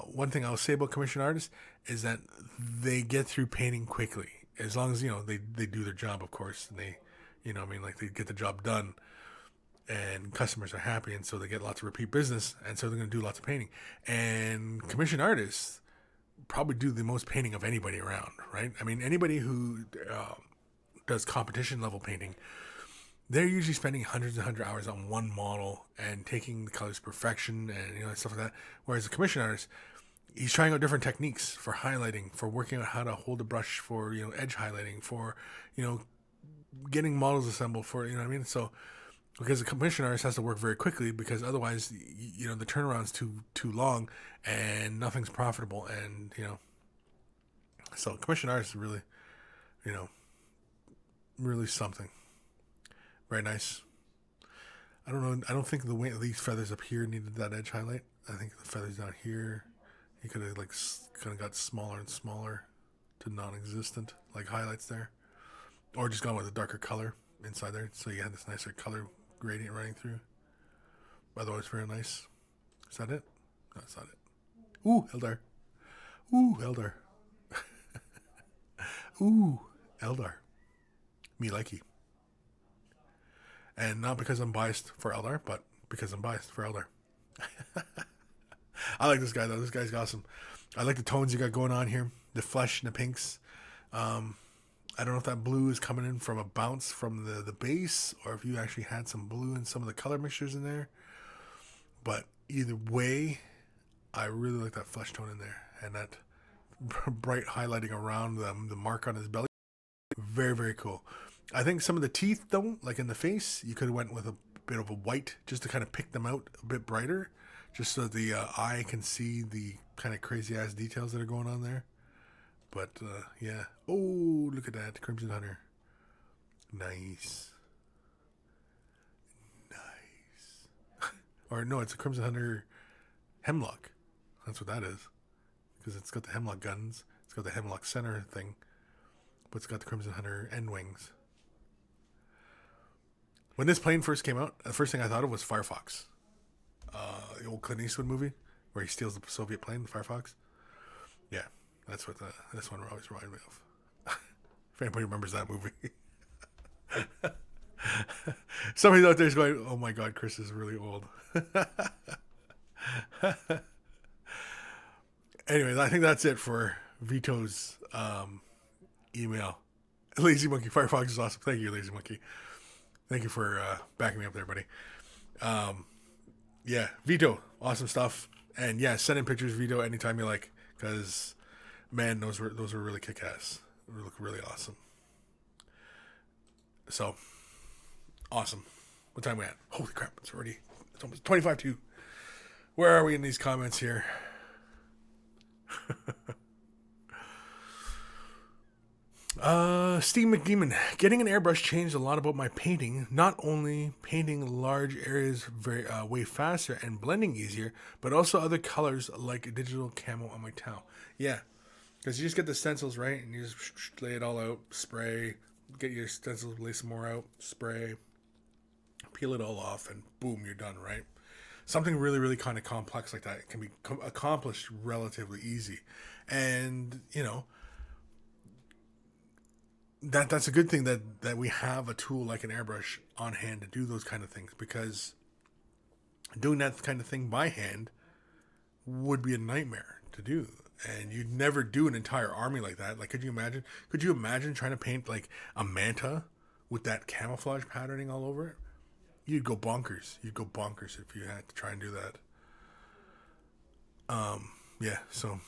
one thing I'll say about commission artists is that they get through painting quickly, as long as they do their job, of course, and they, they get the job done, and customers are happy, and so they get lots of repeat business, and so they're going to do lots of painting. And commission artists probably do the most painting of anybody around, right? I mean, anybody who does competition level painting, they're usually spending hundreds of hours on one model and taking the colors to perfection and stuff like that. Whereas a commission artist, he's trying out different techniques for highlighting, for working out how to hold a brush, for edge highlighting, for getting models assembled, for So because the commission artist has to work very quickly, because otherwise the turnaround's too long and nothing's profitable, and so commission artist is really really something. Very nice. I don't know. I don't think the way these feathers up here needed that edge highlight. I think the feathers down here, he could have kind of got smaller and smaller to non-existent, like highlights there, or just gone with a darker color inside there, so you had this nicer color gradient running through. Otherwise, very nice. Is that it? No, that's not it. Ooh, Eldar. Ooh, Eldar. Me likey. And not because I'm biased for Eldar, but because I'm biased for Eldar. I like this guy, though. This guy's awesome. I like the tones you got going on here. The flesh and the pinks. I don't know if that blue is coming in from a bounce from the base, or if you actually had some blue in some of the color mixtures in there. But either way, I really like that flesh tone in there. And that bright highlighting around the mark on his belly. Very, very cool. I think some of the teeth, though, like in the face, you could have went with a bit of a white just to kind of pick them out a bit brighter, just so the eye can see the kind of crazy-ass details that are going on there. But, yeah. Oh, look at that. Crimson Hunter. Nice. Or, no, it's a Crimson Hunter Hemlock. That's what that is. Because it's got the Hemlock guns. It's got the Hemlock center thing. But it's got the Crimson Hunter end wings. When this plane first came out, the first thing I thought of was Firefox. The old Clint Eastwood movie where he steals the Soviet plane, the Firefox. Yeah, that's what this one always reminded me of. If anybody remembers that movie. Somebody out there is going, oh my God, Kris is really old. Anyway, I think that's it for Vito's email. Lazy Monkey Firefox is awesome. Thank you, Lazy Monkey. Thank you for backing me up there, buddy. Yeah, Vito, awesome stuff. And yeah, send in pictures, Vito, anytime you like, because man, those were really kick-ass. They look really awesome. So awesome. What time we at? Holy crap! It's almost 25-2. Where are we in these comments here? Steve McDemon, getting an airbrush changed a lot about my painting. Not only painting large areas way faster and blending easier, but also other colors like digital camo on my towel. Yeah, because you just get the stencils right, and you just lay it all out, spray, get your stencils, lay some more out, spray, peel it all off, and boom, you're done, right? Something really, really kind of complex like that can be accomplished relatively easy. And, you know, that's a good thing that we have a tool like an airbrush on hand to do those kind of things, because doing that kind of thing by hand would be a nightmare to do. And you'd never do an entire army like that. Like, could you imagine trying to paint like a manta with that camouflage patterning all over it? You'd go bonkers. If you had to try and do that. Yeah, so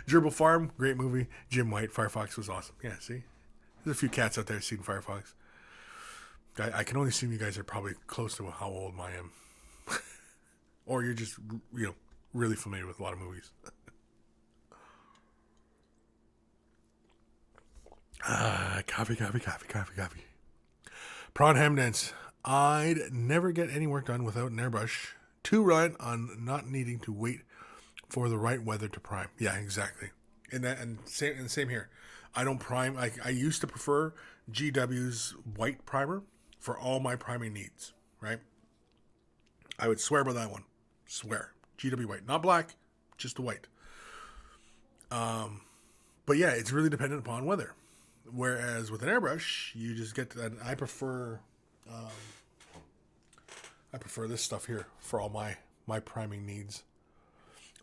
Gerbil Farm, great movie. Jim White, Firefox was awesome. Yeah, see? There's a few cats out there seen Firefox. I can only assume you guys are probably close to how old I am. Or you're just, really familiar with a lot of movies. Coffee. Prawn ham dance. I'd never get any work done without an airbrush. Too reliant on not needing to wait for the right weather to prime. Yeah, exactly. And same here. I don't prime. I used to prefer GW's white primer for all my priming needs. Right. I would swear by that one. Swear. GW white, not black, just the white. But yeah, it's really dependent upon weather. Whereas with an airbrush, you just get that. I prefer this stuff here for all my priming needs.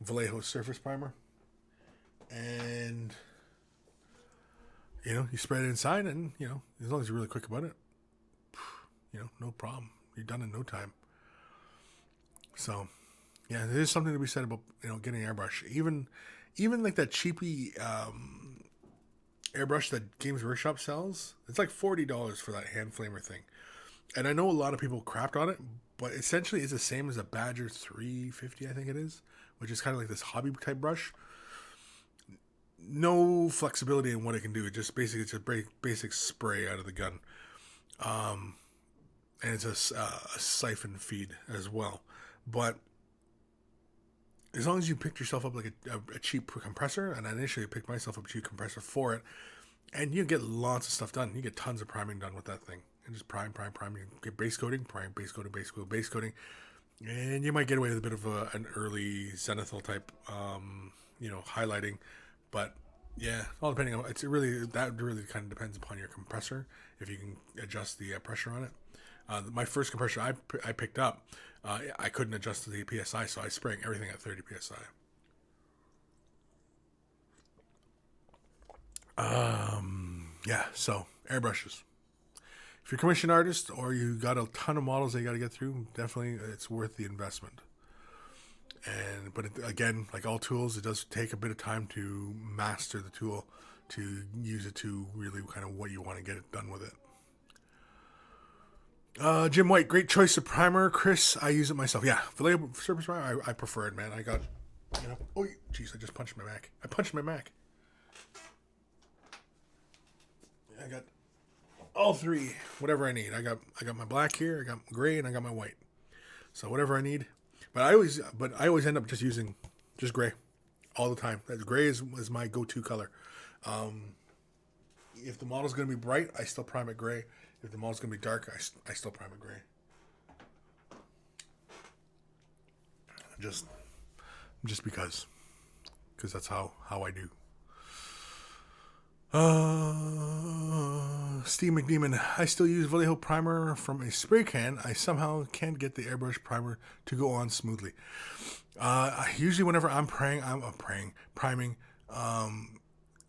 Vallejo surface primer, and you spread it inside, and as long as you're really quick about it, no problem. You're done in no time. So yeah, there's something to be said about getting an airbrush. Even like that cheapy airbrush that Games Workshop sells, it's like $40 for that hand flamer thing. And I know a lot of people crapped on it, but essentially it's the same as a Badger 350, I think it is, which is kind of like this hobby type brush. No flexibility in what it can do. It's a basic spray out of the gun. And it's a siphon feed as well. But as long as you picked yourself up like a cheap compressor, and I initially picked myself up a cheap compressor for it, and you get lots of stuff done. You get tons of priming done with that thing. And just prime. You get base coating, prime, base coating. And you might get away with a bit of an early zenithal type, highlighting. But yeah, all depending on, that really kind of depends upon your compressor, if you can adjust the pressure on it. My first compressor I picked up, I couldn't adjust the PSI, so I spraying everything at 30 PSI. Yeah, so airbrushes. If you're a commissioned artist or you got a ton of models that you got to get through, definitely it's worth the investment. But again, like all tools, it does take a bit of time to master the tool, to use it to really kind of what you want to get it done with it. Jim White, great choice of primer. Kris, I use it myself. Yeah, Vallejo surface primer, I prefer it, man. I got, oh, jeez, I just punched my Mac. I got all three, whatever I need. I got my black here, I got gray, and I got my white. So whatever I need. But I always end up just using just gray all the time. That gray is my go-to color. If the model's going to be bright, I still prime it gray. If the model's going to be dark, I still prime it gray. Just because that's how I do. Steve McDemon, I still use Vallejo primer from a spray can. I somehow can't get the airbrush primer to go on smoothly. Usually whenever I'm priming,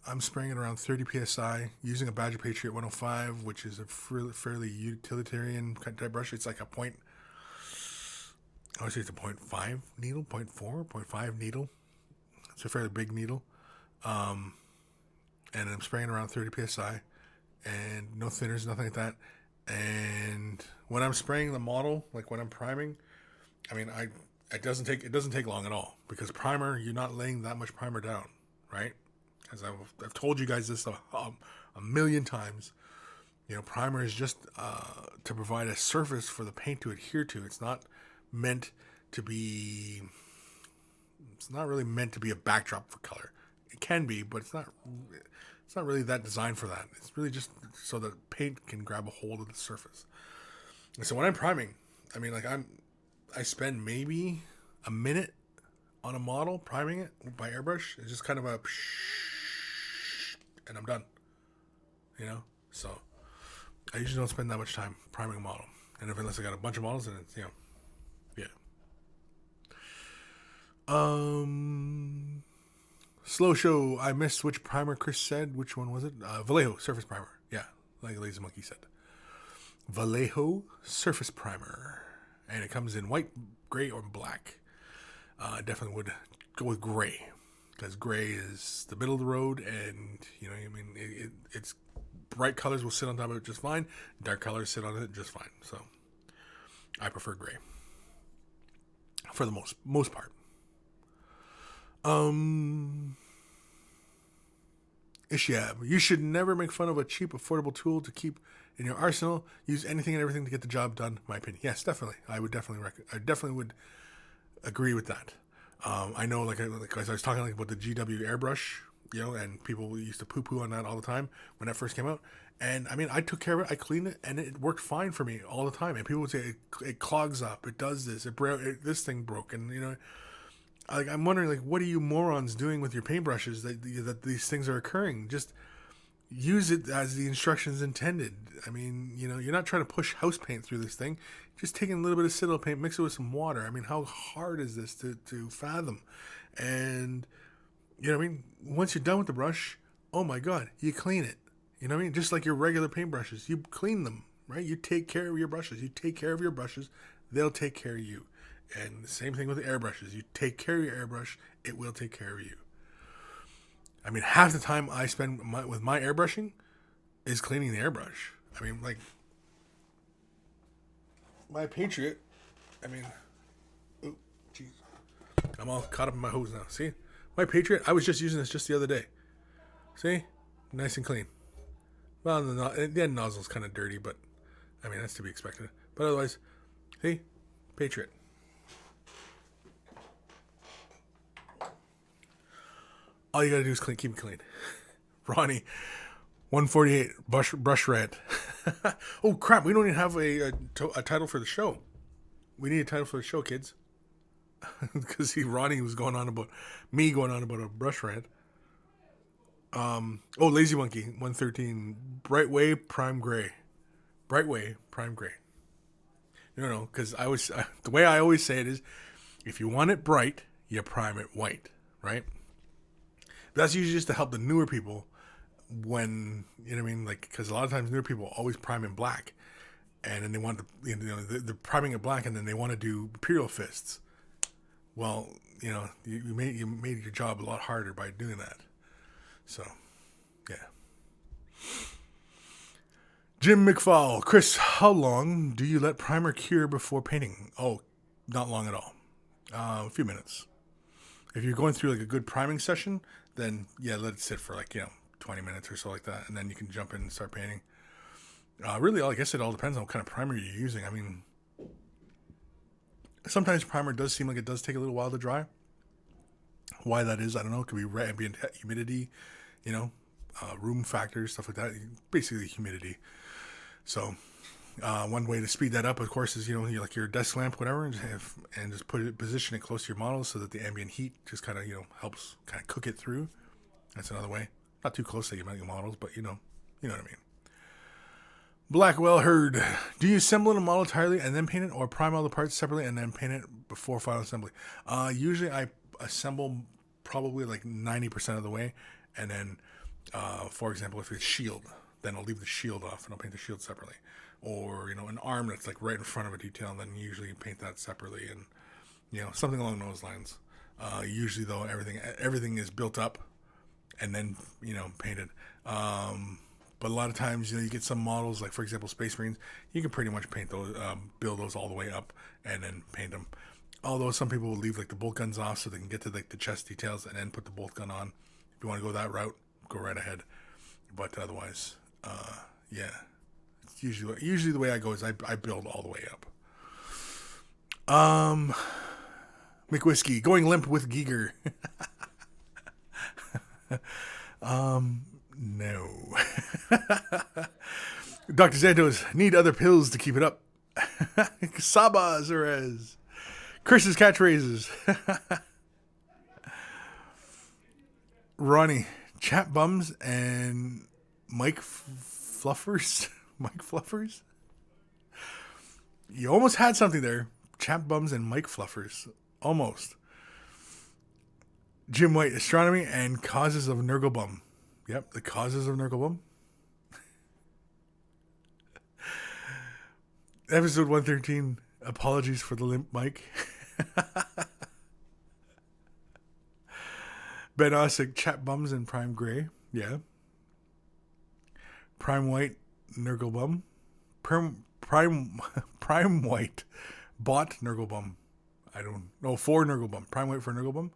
I'm spraying it around 30 psi using a Badger Patriot 105, which is a fairly utilitarian type brush. It's like I would say it's a 0.5 needle, 0.4, 0.5 needle. It's a fairly big needle. And I'm spraying around 30 psi and no thinners, nothing like that. And when I'm spraying the model, like when I'm priming, I mean, it doesn't take long at all, because primer, you're not laying that much primer down, right? As I've told you guys this a million times. You know, primer is just to provide a surface for the paint to adhere to. It's not really meant to be a backdrop for color. It can be, but it's not really that designed for that. It's really just so that paint can grab a hold of the surface. And so when I'm priming, I mean, like I spend maybe a minute on a model priming it by airbrush. It's just kind of a and I'm done. You know? So I usually don't spend that much time priming a model. And unless I got a bunch of models, then it's, yeah. Slow show. I missed which primer Kris said. Which one was it? Vallejo Surface Primer. Yeah, like Lazy Monkey said. Vallejo Surface Primer. And it comes in white, gray, or black. I definitely would go with gray, because gray is the middle of the road, and it's bright colors will sit on top of it just fine. Dark colors sit on it just fine. So I prefer gray for the most part. Ishab, you should never make fun of a cheap, affordable tool to keep in your arsenal. Use anything and everything to get the job done, in my opinion. Yes, definitely. I definitely would agree with that. I know, like I was talking about the GW airbrush, and people used to poo-poo on that all the time when that first came out. And I mean, I took care of it. I cleaned it, and it worked fine for me all the time. And people would say it clogs up, it does this, this thing broke, and I'm wondering, like, what are you morons doing with your paintbrushes that these things are occurring? Just use it as the instructions intended. I mean, you're not trying to push house paint through this thing. Just taking a little bit of Citadel paint, mix it with some water. I mean, how hard is this to fathom? And, once you're done with the brush, oh my God, you clean it. You know what I mean? Just like your regular paintbrushes, you clean them, right? You take care of your brushes. You take care of your brushes, they'll take care of you. And the same thing with the airbrushes. You take care of your airbrush, it will take care of you. I mean, half the time I spend with my airbrushing is cleaning the airbrush. I mean, like, my Patriot, oh, jeez. I'm all caught up in my hose now. See? My Patriot, I was just using this just the other day. See? Nice and clean. Well, the end nozzle's kind of dirty, but, I mean, that's to be expected. But otherwise, see? Patriot. All you gotta do is keep it clean. Ronnie, 148 brush rant. Oh crap! We don't even have a title for the show. We need a title for the show, kids. Because Ronnie was going on about a brush rant. Lazy Monkey 113 Brightway Prime Gray. Brightway Prime Gray. No, because the way I always say it is, if you want it bright, you prime it white, right? That's usually just to help the newer people when, like, because a lot of times newer people always prime in black, and then they want they're priming in black, and then they want to do Imperial Fists. Well, you made your job a lot harder by doing that. So, yeah. Jim McFall, Kris, how long do you let primer cure before painting? Oh, not long at all. A few minutes. If you're going through like a good priming session, then yeah, let it sit for 20 minutes or so like that, and then you can jump in and start painting. Really, I guess it all depends on what kind of primer you're using. I mean, sometimes primer does seem like it does take a little while to dry. Why that is, I don't know. It could be ambient humidity, room factors, stuff like that. Basically humidity. So one way to speed that up, of course, is like your desk lamp, whatever, and just position it close to your model so that the ambient heat just kind of helps kind of cook it through. That's another way. Not too close to your models, but you know what I mean. Blackwell Herd, do you assemble in a model entirely and then paint it, or prime all the parts separately and then paint it before final assembly? Usually I assemble probably like 90% of the way, and then For example, if it's shield, then I'll leave the shield off and I'll paint the shield separately. Or, an arm that's like right in front of a detail, and then usually paint that separately, and something along those lines. Usually though, everything is built up and then painted. But a lot of times, you get some models, like for example Space Marines, you can pretty much paint those, build those all the way up and then paint them. Although some people will leave like the bolt guns off so they can get to like the chest details and then put the bolt gun on. If you want to go that route, go right ahead. But otherwise, yeah, it's usually the way I go is I build all the way up. McWhiskey, going limp with Giger. No. Dr. Santos, need other pills to keep it up. Saba Zerez. Kris's catchphrases. Ronnie, chat bums and Mike Fluffers. Mike Fluffers? You almost had something there. Chat bums and Mike Fluffers. Almost. Jim White, astronomy and causes of Nurglebum. Yep, the causes of Nurglebum. Episode 113, apologies for the limp mic. Ben Ossick, chat bums and Prime Gray. Yeah. Prime White, Nurglebum. Prime White, bought Nurglebum. I don't know. For Nurglebum. Prime White for Nurglebum.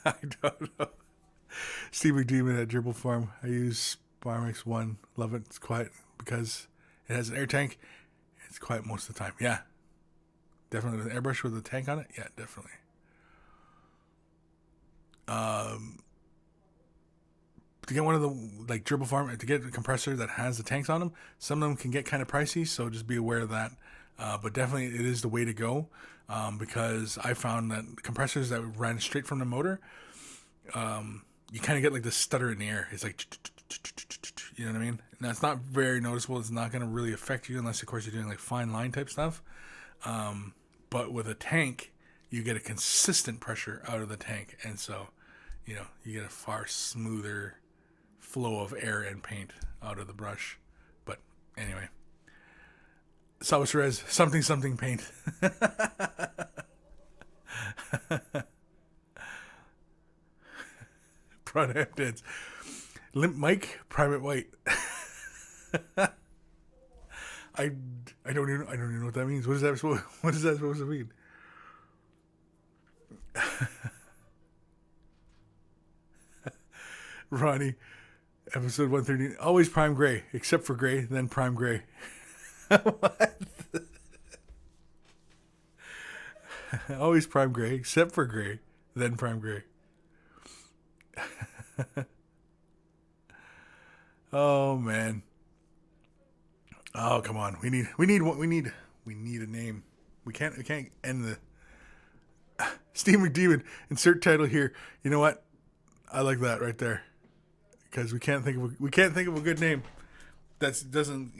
I don't know. Steve McDemon at Dribble Farm. I use Barmix 1. Love it. It's quiet because it has an air tank. It's quiet most of the time. Yeah. Definitely an airbrush with a tank on it. Yeah, definitely. To get one of the Dribble Farm, to get a compressor that has the tanks on them, some of them can get kind of pricey, so just be aware of that. But definitely it is the way to go, because I found that compressors that ran straight from the motor, you kind of get like this stutter in the air. It's like, you know what I mean? Now it's not very noticeable. It's not going to really affect you unless, of course, you're doing like fine line type stuff. But with a tank, you get a consistent pressure out of the tank, and so you get a far smoother flow of air and paint out of the brush. But anyway. Salvas Rez, something paint. Product heads. Limp Mike, Private White. I don't even know what that means. What is that supposed to mean? Ronnie, episode 130. Always Prime Gray, except for Gray, then Prime Gray. What? Always Prime Gray, except for Gray, then Prime Gray. Oh man. Oh come on. We need a name. We can't end the Steve McDemon. Insert title here. You know what? I like that right there. Because we can't think of a good name that doesn't,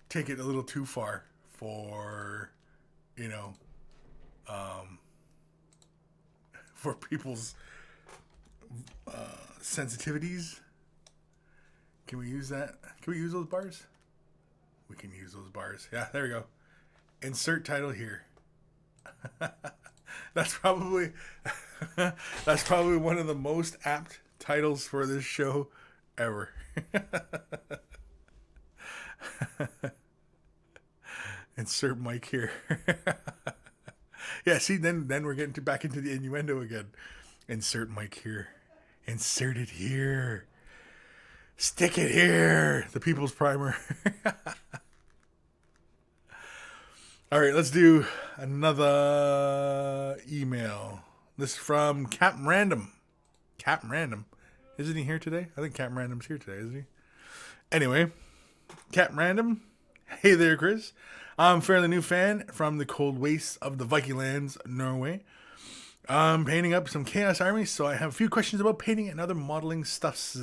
take it a little too far for, for people's sensitivities. Can we use that? Can we use those bars? We can use those bars. Yeah, there we go. Insert title here. That's probably one of the most apt titles for this show ever. Insert mic here. Yeah, see, then we're getting back into the innuendo again. Insert mic here. Insert it here. Stick it here. The People's Primer. All right, let's do another email. This is from Captain Random. Captain Random. Isn't he here today? I think Captain Random's here today, isn't he? Anyway, Captain Random. Hey there, Kris. I'm a fairly new fan from the cold wastes of the Viking lands, Norway. I'm painting up some Chaos armies, so I have a few questions about painting and other modeling stuffs.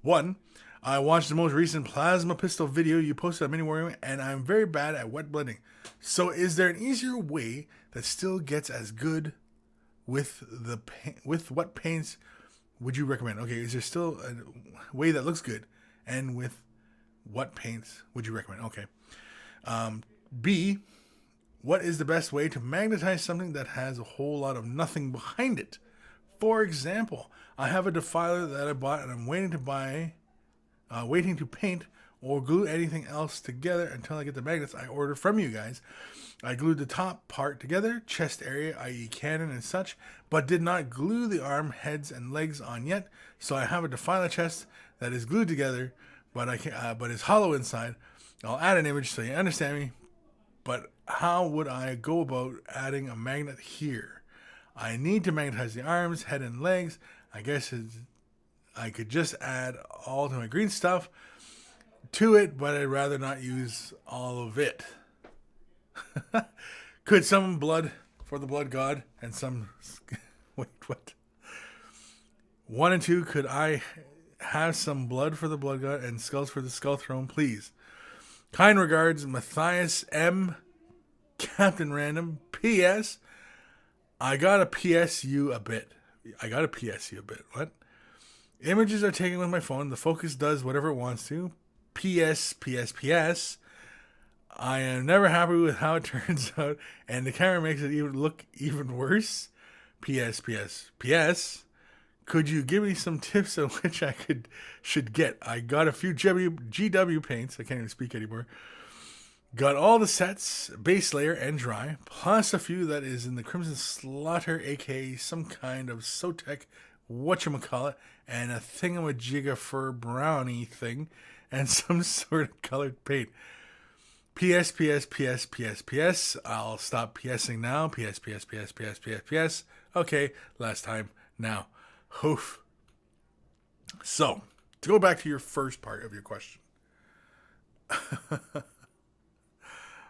One, I watched the most recent plasma pistol video you posted on Mini Wargaming, and I'm very bad at wet blending. So is there an easier way that still gets as good with what paints would you recommend? Okay, is there still a way that looks good, and with what paints would you recommend? Okay. B, what is the best way to magnetize something that has a whole lot of nothing behind it? For example, I have a defiler that I bought, and I'm waiting to paint or glue anything else together until I get the magnets I ordered from you guys. I glued the top part together, chest area, i.e. cannon and such, but did not glue the arm, heads, and legs on yet. So I have a defiler chest that is glued together, but is hollow inside. I'll add an image so you understand me. But how would I go about adding a magnet here? I need to magnetize the arms, head, and legs. I guess I could just add all to my green stuff to it, but I'd rather not use all of it. Could some blood for the blood god and some... Wait, what? 1 and 2, could I have some blood for the blood god and skulls for the skull throne, please? Kind regards, Matthias M. Captain Random. P.S. I gotta PS you a bit. What? Images are taken with my phone. The focus does whatever it wants to. PS. I am never happy with how it turns out, and the camera makes it look even worse. PS. Could you give me some tips on which I should get? I got a few GW paints. I can't even speak anymore. Got all the sets, base layer and dry, plus a few that is in the Crimson Slaughter, aka some kind of Sotek, whatchamacallit, and a thingamajigga fur brownie thing, and some sort of colored paint. PS. I'll stop PSing now. PS. Okay, last time now. Hoof. So, to go back to your first part of your question.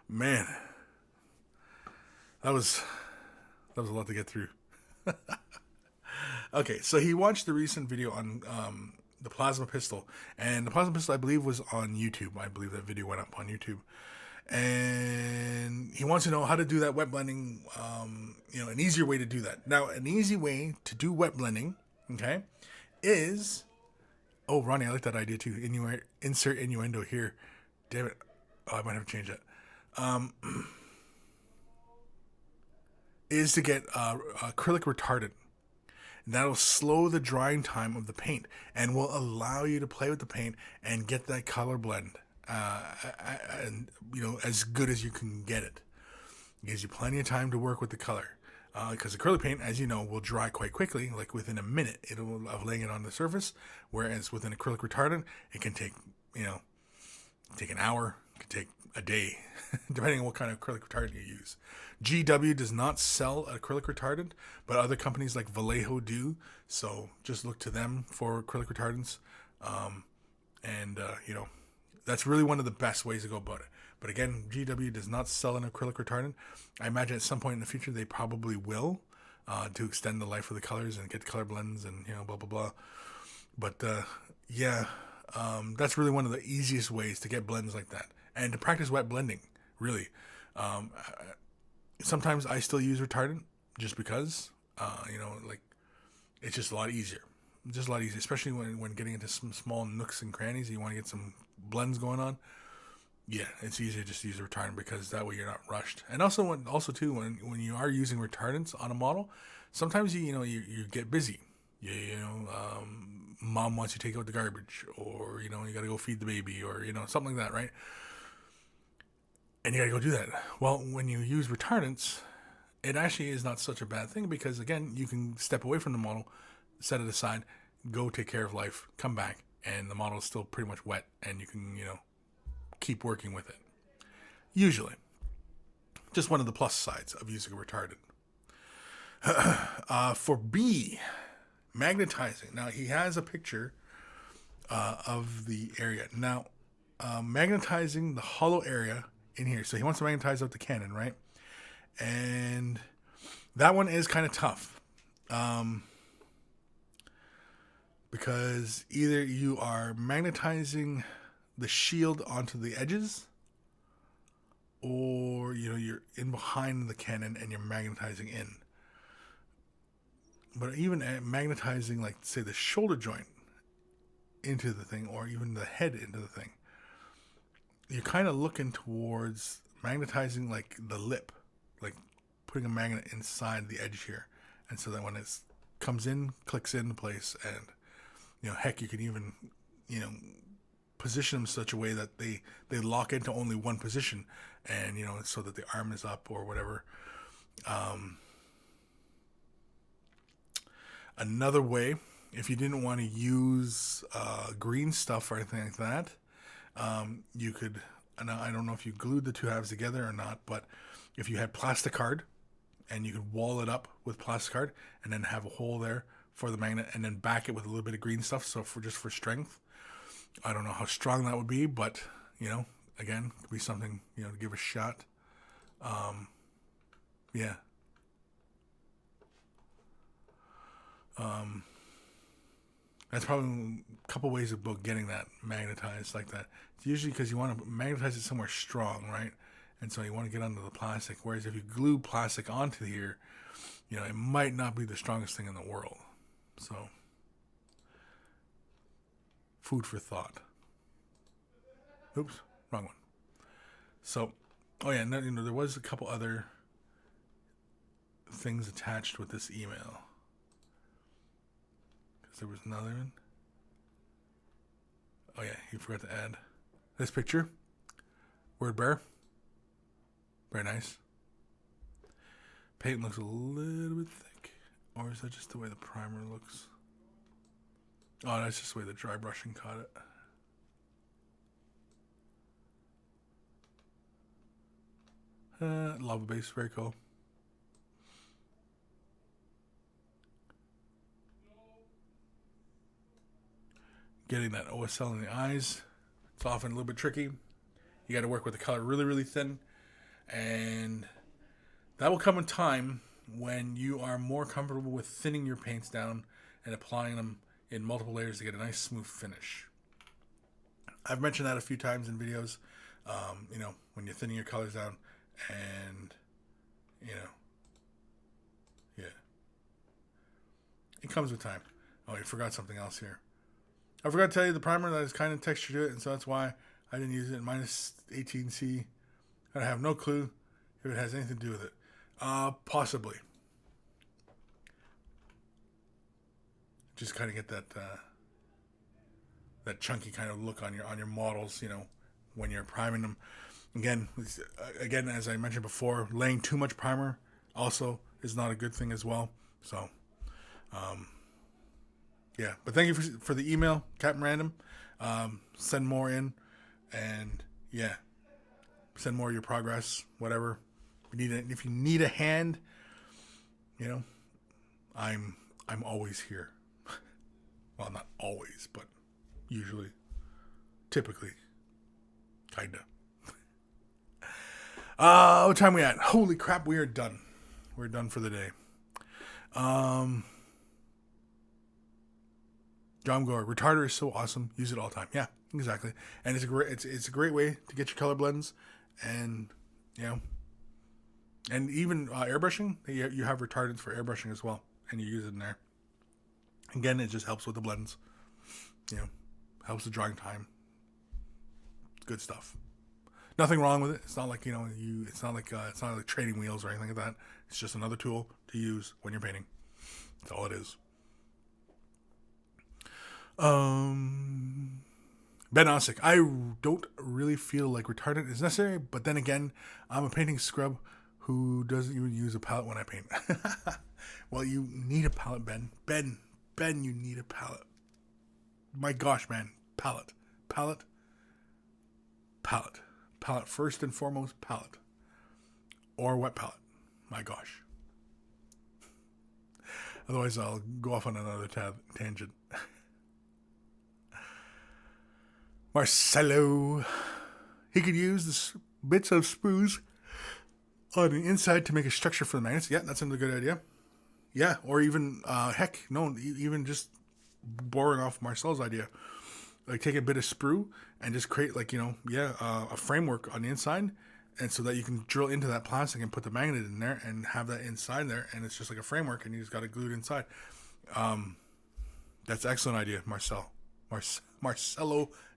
Man, that was a lot to get through. Okay, so he watched the recent video on the plasma pistol, and the plasma pistol I believe was on YouTube. I believe that video went up on YouTube, and he wants to know how to do that wet blending. An easier way to do that. Now, an easy way to do wet blending, okay, is Ronnie, I like that idea too. Insert innuendo here. Damn it! Oh, I might have to change that. Is to get acrylic retardant. That'll slow the drying time of the paint and will allow you to play with the paint and get that color blend and as good as you can get it. It gives you plenty of time to work with the color because acrylic paint, as you know, will dry quite quickly, like within a minute of laying it on the surface, whereas with an acrylic retardant it can take take an hour, it can take a day, depending on what kind of acrylic retardant you use. GW does not sell acrylic retardant, but other companies like Vallejo do. So just look to them for acrylic retardants. That's really one of the best ways to go about it. But again, GW does not sell an acrylic retardant. I imagine at some point in the future they probably will to extend the life of the colors and get color blends and blah blah blah. But that's really one of the easiest ways to get blends like that and to practice wet blending. Really, sometimes I still use retardant just because it's just a lot easier. Just a lot easier, especially when getting into some small nooks and crannies. You want to get some blends going on. Yeah, it's easier just to use retardant because that way you're not rushed. And also when you are using retardants on a model, sometimes you get busy. Mom wants you to take out the garbage, or you got to go feed the baby, or something like that, right? And you got to go do that. Well, when you use retardants, it actually is not such a bad thing because again, you can step away from the model, set it aside, go take care of life, come back, and the model is still pretty much wet, and you can keep working with it. Usually, just one of the plus sides of using a retardant. For B, magnetizing. Now he has a picture of the area. Now, magnetizing the hollow area in here. So he wants to magnetize out the cannon, right? And that one is kind of tough. because either you are magnetizing the shield onto the edges, or you're in behind the cannon and you're magnetizing in. But even magnetizing, like, say, the shoulder joint into the thing, or even the head into the thing, you're kind of looking towards magnetizing, like, the lip, like putting a magnet inside the edge here, and so that when it comes in, clicks into place, and heck, you can even position them in such a way that they lock into only one position, and so that the arm is up or whatever. Another way, if you didn't want to use green stuff or anything like that, you could, and I don't know if you glued the two halves together or not, but if you had plastic card, and you could wall it up with plastic card, and then have a hole there for the magnet, and then back it with a little bit of green stuff, so for strength. I don't know how strong that would be, but again, could be something to give a shot. Yeah. That's probably a couple ways about getting that magnetized like that. It's usually because you want to magnetize it somewhere strong, right? And so you want to get under the plastic. Whereas if you glue plastic onto here, it might not be the strongest thing in the world. So, food for thought. Oops, wrong one. So, there was a couple other things attached with this email. There was another one. Oh yeah, he forgot to add this picture. Word bear. Very nice. Paint looks a little bit thick. Or is that just the way the primer looks? Oh, that's just the way the dry brushing caught it. Lava base, very cool. Getting that OSL in the eyes, it's often a little bit tricky. You got to work with the color really, really thin. And that will come in time when you are more comfortable with thinning your paints down and applying them in multiple layers to get a nice smooth finish. I've mentioned that a few times in videos. When you're thinning your colors down, and yeah, it comes with time. Oh, you forgot something else here. I forgot to tell you the primer that has kind of texture to it, and so that's why I didn't use it. Minus 18C. I have no clue if it has anything to do with it. Possibly. Just kind of get that chunky kind of look on your models, when you're priming them. Again, as I mentioned before, laying too much primer also is not a good thing as well. So, yeah, but thank you for the email, Captain Random. Send more in, and yeah, send more of your progress, whatever. If you need a hand, I'm always here. Well, not always, but usually, typically, kinda. What time we at? Holy crap, we are done. We're done for the day. John Gore, retarder is so awesome. Use it all the time. Yeah, exactly. And it's a great way to get your color blends, and and even airbrushing. You have retardants for airbrushing as well, and you use it in there. Again, it just helps with the blends. Helps the drawing time. Good stuff. Nothing wrong with it. It's not like it's not like training wheels or anything like that. It's just another tool to use when you're painting. That's all it is. Ben Osick, I don't really feel like retardant is necessary, but then again, I'm a painting scrub who doesn't even use a palette when I paint. Well, you need a palette, Ben. Ben, you need a palette. My gosh, man. Palette. First and foremost, palette. Or wet palette. My gosh. Otherwise, I'll go off on another tangent. Marcelo. He could use the bits of sprues on the inside to make a structure for the magnets. Yeah, that's a good idea. Yeah, or even, even just borrowing off Marcel's idea. Like take a bit of sprue and just create like, a framework on the inside. And so that you can drill into that plastic and put the magnet in there and have that inside there. And it's just like a framework and you just got to glue it inside. That's an excellent idea, Marcelo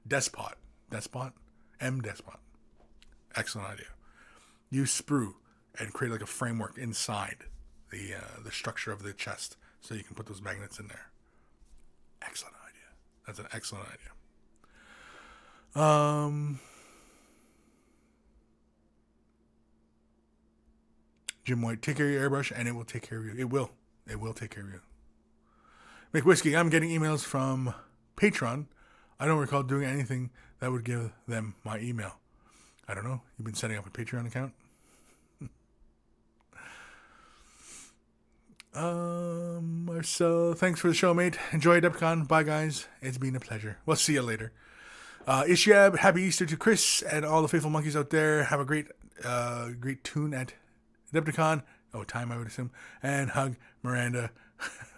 Despot. M. Despot. Excellent idea. Use sprue and create like a framework inside the structure of the chest so you can put those magnets in there. Excellent idea. That's an excellent idea. Jim White, take care of your airbrush and it will take care of you. It will take care of you. Make Whiskey, I'm getting emails from Patreon. I don't recall doing anything that would give them my email. I don't know. You've been setting up a Patreon account? So thanks for the show, mate. Enjoy Adepticon. Bye, guys. It's been a pleasure. We'll see you later. Ishab, happy Easter to Kris and all the faithful monkeys out there. Have a great tune at Adepticon. Oh, time, I would assume. And hug Miranda,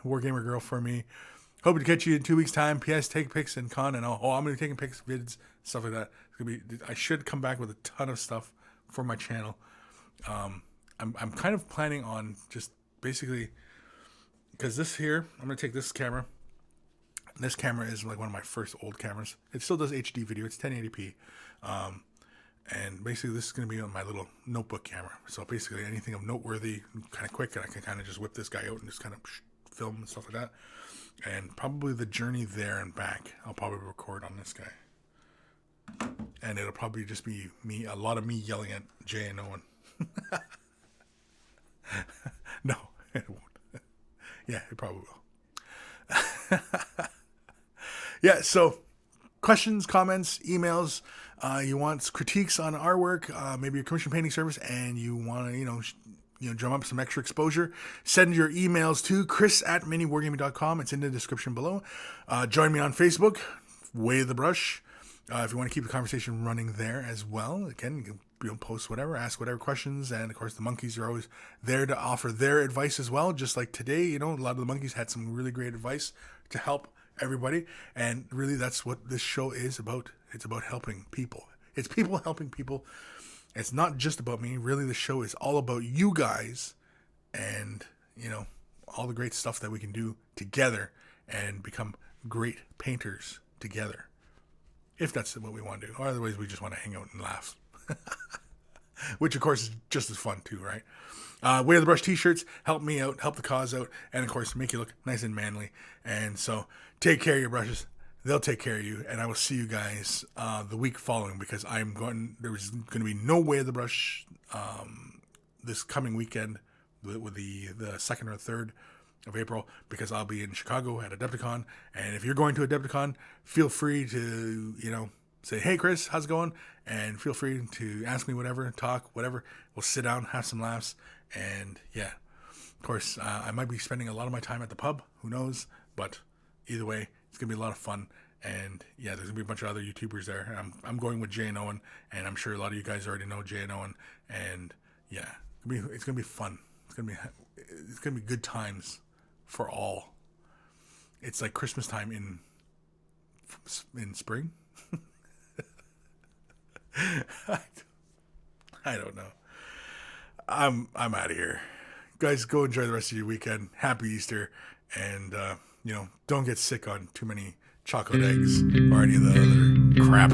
Wargamer Girl, for me. Hope to catch you in 2 weeks' time. P.S. Take pics and con and all. Oh, I'm going to be taking pics, vids, stuff like that. It's gonna be. I should come back with a ton of stuff for my channel. I'm kind of planning on just basically, because this here, I'm going to take this camera. This camera is like one of my first old cameras. It still does HD video. It's 1080p. And basically this is going to be on my little notebook camera. So basically anything of noteworthy, kind of quick, and I can kind of just whip this guy out and just kind of film and stuff like that. And probably the journey there and back, I'll probably record on this guy. And it'll probably just be me, a lot of me yelling at Jay and Owen. No, it won't. Yeah, it probably will. Yeah, so questions, comments, emails. You want critiques on our work, maybe your commission painting service, and you want to, drum up some extra exposure. Send your emails to Kris@miniwargaming.com. It's in the description below. Join me on Facebook, Way of the Brush. If you want to keep the conversation running there as well, again, you can post whatever, ask whatever questions, and of course the monkeys are always there to offer their advice as well. Just like today, a lot of the monkeys had some really great advice to help everybody, and really that's what this show is about. It's about helping people. It's people helping people. It's not just about me. Really, the show is all about you guys and, all the great stuff that we can do together and become great painters together. If that's what we want to do. Or otherwise, we just want to hang out and laugh. Which, of course, is just as fun, too, right? Way of the Brush t-shirts help me out, help the cause out, and, of course, make you look nice and manly. And so, take care of your brushes. They'll take care of you. And I will see you guys the week following, because there's going to be no Way of the Brush this coming weekend with the 2nd or 3rd of April, because I'll be in Chicago at Adepticon. And if you're going to Adepticon, feel free to, say, hey, Kris, how's it going? And feel free to ask me whatever, talk, whatever. We'll sit down, have some laughs. And, yeah, of course, I might be spending a lot of my time at the pub. Who knows? But either way, it's going to be a lot of fun. And, yeah, there's going to be a bunch of other YouTubers there. I'm going with Jay and Owen, and I'm sure a lot of you guys already know Jay and Owen. And, yeah, it's going to be fun. It's going to be good times for all. It's like Christmas time in spring. I don't know. I'm out of here. Guys, go enjoy the rest of your weekend. Happy Easter. And, don't get sick on too many chocolate eggs or any of the other crap.